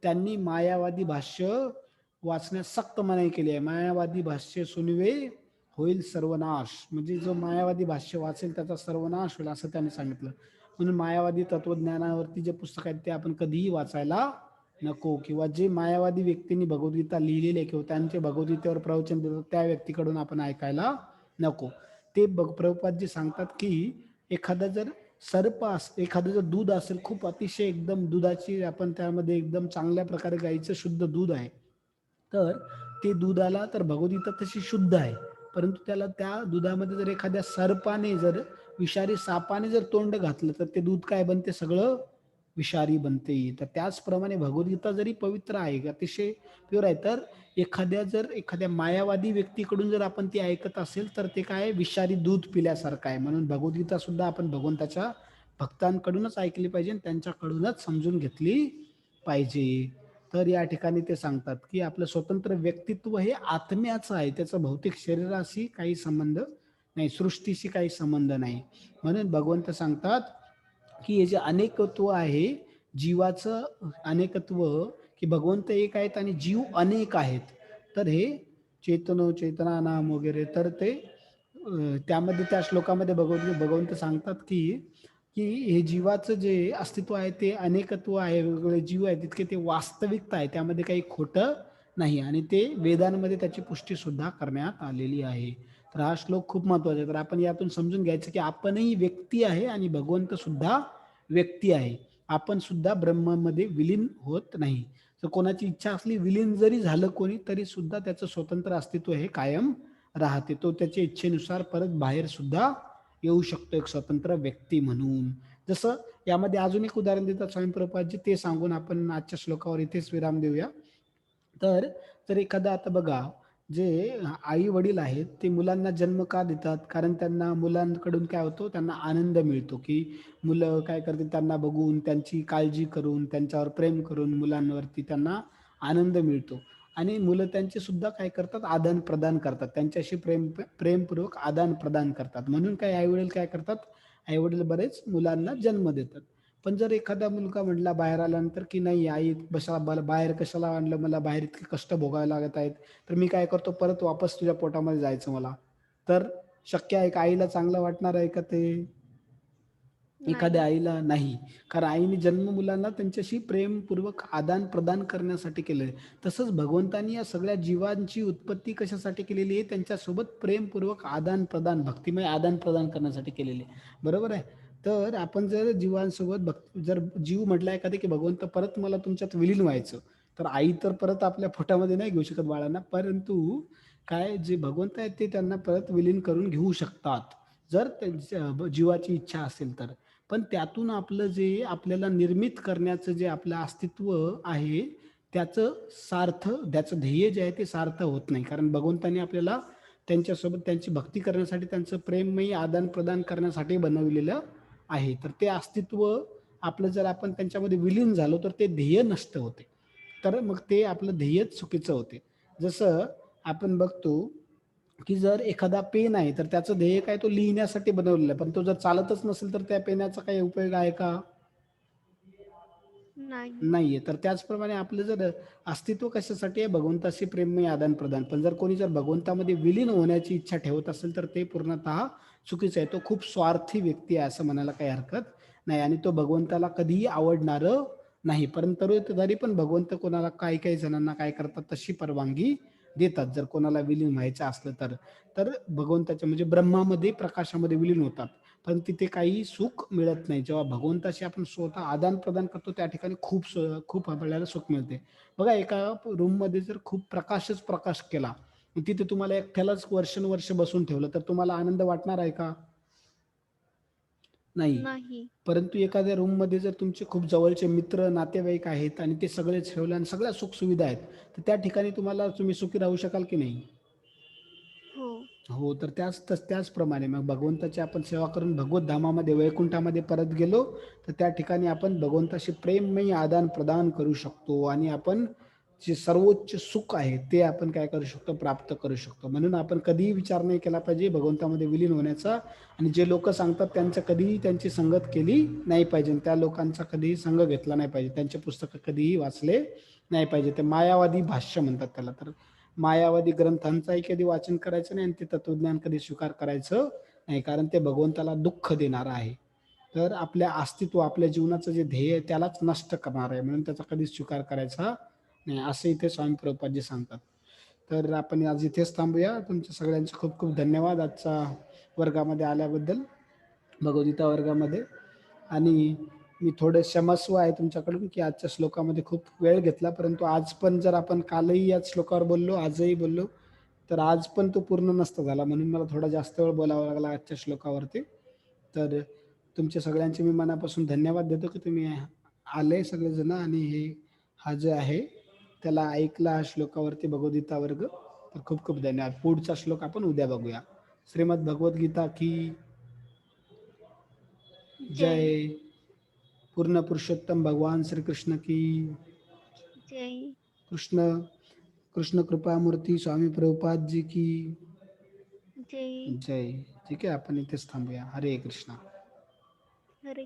त्यांनी मायावादी भाष्य वाचण्यास सक्त मनाई केली आहे. मायावादी भाष्य सुनवे होईल सर्वनाश, म्हणजे जो मायावादी भाष्य वाचेल त्याचा सर्वनाश होईल असं त्यांनी सांगितलं. म्हणून मायावादी तत्वज्ञानावरती जे पुस्तक आहेत ते आपण कधीही वाचायला नको, किंवा जे मायावादी व्यक्तींनी भगवद्गीता लिहिलेली आहे किंवा त्यांचे भगवद्गीतेवर प्रवचन देतात त्या व्यक्तीकडून आपण ऐकायला नको. ते प्रभुपाद जे सांगतात, की एखादा जर एखादं जर दूध असेल, खूप अतिशय एकदम दुधाची, आपण त्यामध्ये एकदम चांगल्या प्रकारे गाईचं शुद्ध दूध आहे, तर ते दुधाला तर भगवद्गीता तशी शुद्ध आहे, परंतु त्याला त्या दुधामध्ये जर एखाद्या सर्पाने, जर विषारी सापाने जर तोंड घातलं, तर ते दूध काय बनते, सगळं विषारी बनते. तर त्याचप्रमाणे भगवद्गीता जरी पवित्र आहे, अतिशय प्युअर आहे, तर एखाद्या मायावादी व्यक्तीकडून जर आपण ती ऐकत असेल, तर ते काय विषारी दूध पिल्यासारखं आहे. म्हणून भगवद्गीता सुद्धा आपण भगवंताच्या भक्तांकडूनच ऐकली पाहिजे आणि त्यांच्याकडूनच समजून घेतली पाहिजे. तर या ठिकाणी ते सांगतात, की आपलं स्वतंत्र व्यक्तित्व हे आत्म्याचं आहे, त्याचा भौतिक शरीराशी काही संबंध नाही, सृष्टीशी काही संबंध नाही. म्हणून भगवंत सांगतात, की हे जे अनेकत्व आहे, जीवाचं अनेकत्व, की भगवंत एक आहेत आणि जीव अनेक आहेत. तर हे चेतनानाम वगैरे, तर ते त्यामध्ये त्या श्लोकामध्ये भगवंत सांगतात, की की हे जीवाचं जे अस्तित्व आहे ते अनेकत्व आहे, वेगवेगळे जीव आहेत, तितके ते वास्तविकता आहे, त्यामध्ये काही खोटं नाही आणि ते वेदांमध्ये त्याची पुष्टी सुद्धा करण्यात आलेली आहे. तर हा श्लोक खूप महत्वाचा आहे. तर आपण यातून समजून घ्यायचं, की आपणही व्यक्ती आहे आणि भगवंत सुद्धा व्यक्ती आहे. आपण सुद्धा ब्रह्मामध्ये विलीन होत नाही. तर कोणाची इच्छा असली, विलीन जरी झालं कोणी, तरी सुद्धा त्याचं स्वतंत्र अस्तित्व हे कायम राहते. तो त्याच्या इच्छेनुसार परत बाहेर सुद्धा येऊ शकतो, एक स्वतंत्र व्यक्ती म्हणून. जसं यामध्ये अजून एक उदाहरण देतात स्वामी प्रभुपादजी, ते सांगून आपण आजच्या श्लोकावर इथेच विराम देऊया. तर जर एखादा, आता बघा, जे आई वडील आहेत ते मुलांना जन्म का देतात, कारण त्यांना मुलांकडून काय होतो, त्यांना आनंद मिळतो, की मुलं काय करतील, त्यांना बघून, त्यांची काळजी करून, त्यांच्यावर प्रेम करून मुलांवरती त्यांना आनंद मिळतो. आणि मुलं त्यांचे सुद्धा काय करतात, आदान प्रदान करतात, त्यांच्याशी प्रेमपूर्वक आदान प्रदान करतात. म्हणून काय आईवडील काय करतात, आईवडील बरेच मुलांना जन्म देतात. पण जर एखादा मुलगा म्हटला बाहेर आल्यानंतर, की "नाही आई बाहेर कशाला आणलं मला, बाहेर इतके कष्ट भोगावे लागत आहेत, तर मी काय करतो परत वापस तुझ्या पोटामध्ये जायचं मला." तर शक्य आहे का? आईला चांगलं वाटणार आहे का ते? एखाद्या
नाही.
आईला नाही. कारण आईने जन्म मुलांना त्यांच्याशी प्रेमपूर्वक आदान-प्रदान करण्यासाठी केलंय. तसंच भगवंतानी या सगळ्या जीवांची उत्पत्ती कशासाठी केलेली आहे? त्यांच्यासोबत प्रेमपूर्वक आदान-प्रदान, भक्तिमय आदान-प्रदान करण्यासाठी केलेली आहे. बरोबर आहे? तर आपण जर जीवांसोबत जर जीव म्हटला एखादा, की भगवंत परत मला तुमच्यात विलीन व्हायचं, तर आई तर परत आपल्या पोटामध्ये नाही घेऊ शकत बाळांना. परंतु काय जे भगवंत आहेत ते त्यांना परत विलीन करून घेऊ शकतात. जर त्यांच्या जीवाची इच्छा असेल तर. पण त्यातून आपलं जे आपल्याला निर्मित करण्याचं जे आपलं अस्तित्व आहे, त्याचं त्याचं ध्येय जे आहे ते सार्थ होत नाही. कारण भगवंताने आपल्याला त्यांच्यासोबत त्यांची भक्ती करण्यासाठी, त्यांचं प्रेममयी आदान-प्रदान करण्यासाठी बनवलेलं आहे. तर ते अस्तित्व आपलं जर आपण त्यांच्यामध्ये विलीन झालो, तर ते ध्येय नष्ट होते. तर मग ते आपलं ध्येयच चुकीचं होते. जसं आपण बघतो की जर एखादा पेन आहे, तर त्याचं ध्येय काय तो लिहिण्यासाठी बनवलेला आहे. पण तो जर चालतच नसेल, तर त्या पेनाचा काही उपयोग आहे का?
नाही.
नाहीये. तर त्याचप्रमाणे आपलं जर अस्तित्व कशासाठी आहे? भगवंताशी प्रेममय आदान-प्रदान. पण जर कोणी जर भगवंतामध्ये विलीन होण्याची इच्छा ठेवत असेल, तर ते पूर्णतः चुकीचं आहे. तो खूप स्वार्थी व्यक्ती आहे असं म्हणायला काही हरकत नाही आणि तो भगवंताला कधीही आवडणारं नाही. परंतु तरी पण भगवंत कोणाला काही-काही जणांना काय करतात तशी परवानगी देतात. जर कोणाला विलीन व्हायचं असलं तर. तर भगवंताच्या म्हणजे ब्रह्मामध्ये, प्रकाशामध्ये विलीन होतात. पण तिथे काही सुख मिळत नाही. जेव्हा भगवंताशी आपण स्वतः आदान-प्रदान करतो, त्या ठिकाणी खूप आपल्याला सुख मिळते. बघा एका रूममध्ये जर खूप प्रकाशच प्रकाश केला, तिथे तुम्हाला एकट्यालाच वर्षानुवर्ष बसून ठेवलं, तर तुम्हाला आनंद वाटणार आहे का? नाही.
नाही.
परंतु एखाद्या रूममध्ये जर तुमचे खूप जवळचे मित्र, नातेवाईक आहेत आणि ते सगळे ठेवले आणि सगळ्या सुखसुविधा आहेत, तर त्या ठिकाणी तुम्ही सुखी राहू शकाल की नाही?
हो.
हो, तर त्याचप्रमाणे मग भगवंताची आपण सेवा करून भगवत धामामध्ये, वैकुंठामध्ये परत गेलो, तर त्या ठिकाणी आपण भगवंताशी प्रेममयी आदान-प्रदान करू शकतो आणि आपण जे सर्वोच्च सुख आहे, ते आपण काय करू शकतो, प्राप्त करू शकतो. म्हणून आपण कधीही विचार नाही केला पाहिजे भगवंतामध्ये विलीन होण्याचा आणि जे लोकं सांगतात त्यांचं कधीही त्यांची संगत केली नाही पाहिजे. त्या लोकांचा कधीही संग घेतला नाही पाहिजे. त्यांचे पुस्तकं कधीही वाचले नाही पाहिजे. ते मायावादी भाष्य म्हणतात त्याला. तर मायावादी ग्रंथांचाही कधी वाचन करायचं नाही आणि ते तत्वज्ञान कधी स्वीकार करायचं नाही. कारण ते भगवंताला दुःख देणारं आहे. तर आपल्या अस्तित्व, आपल्या जीवनाचं जे ध्येय आहे त्यालाच नष्ट करणार आहे. म्हणून त्याचा कधीच स्वीकार करायचा नाही. असं इथे स्वामी प्रभुपादजी सांगतात. तर आपण आज इथेच थांबूया. तुमच्या सगळ्यांचे खूप खूप धन्यवाद आजच्या वर्गामध्ये आल्याबद्दल, भगवद्गीता वर्गामध्ये. आणि मी थोडं क्षमस्व आहे तुमच्याकडून, की आजच्या श्लोकामध्ये खूप वेळ घेतला. परंतु आज पण जर आपण कालही याच श्लोकावर बोललो, आजही बोललो, तर आज पण तो पूर्ण नसता झाला. म्हणून मला थोडा जास्त वेळ बोलावा लागला आजच्या श्लोकावरती. तर तुमच्या सगळ्यांचे मी मनापासून धन्यवाद देतो, की तुम्ही आले सगळेजण आणि हा जे आहे त्याला ऐकला हा श्लोकावरती भगवद्गीता वर्ग. तर खूप खूप धन्यवाद. पुढचा श्लोक आपण उद्या बघूया. श्रीमद भगवद्गीता की
जय.
जय. पूर्ण पुरुषोत्तम भगवान श्री कृष्ण की
जय.
कृष्ण कृष्ण कृपा मूर्ती स्वामी प्रभुपाद जी की
जय.
जय. ठीक आहे, आपण इथेच थांबूया. हरे कृष्णा.
हरे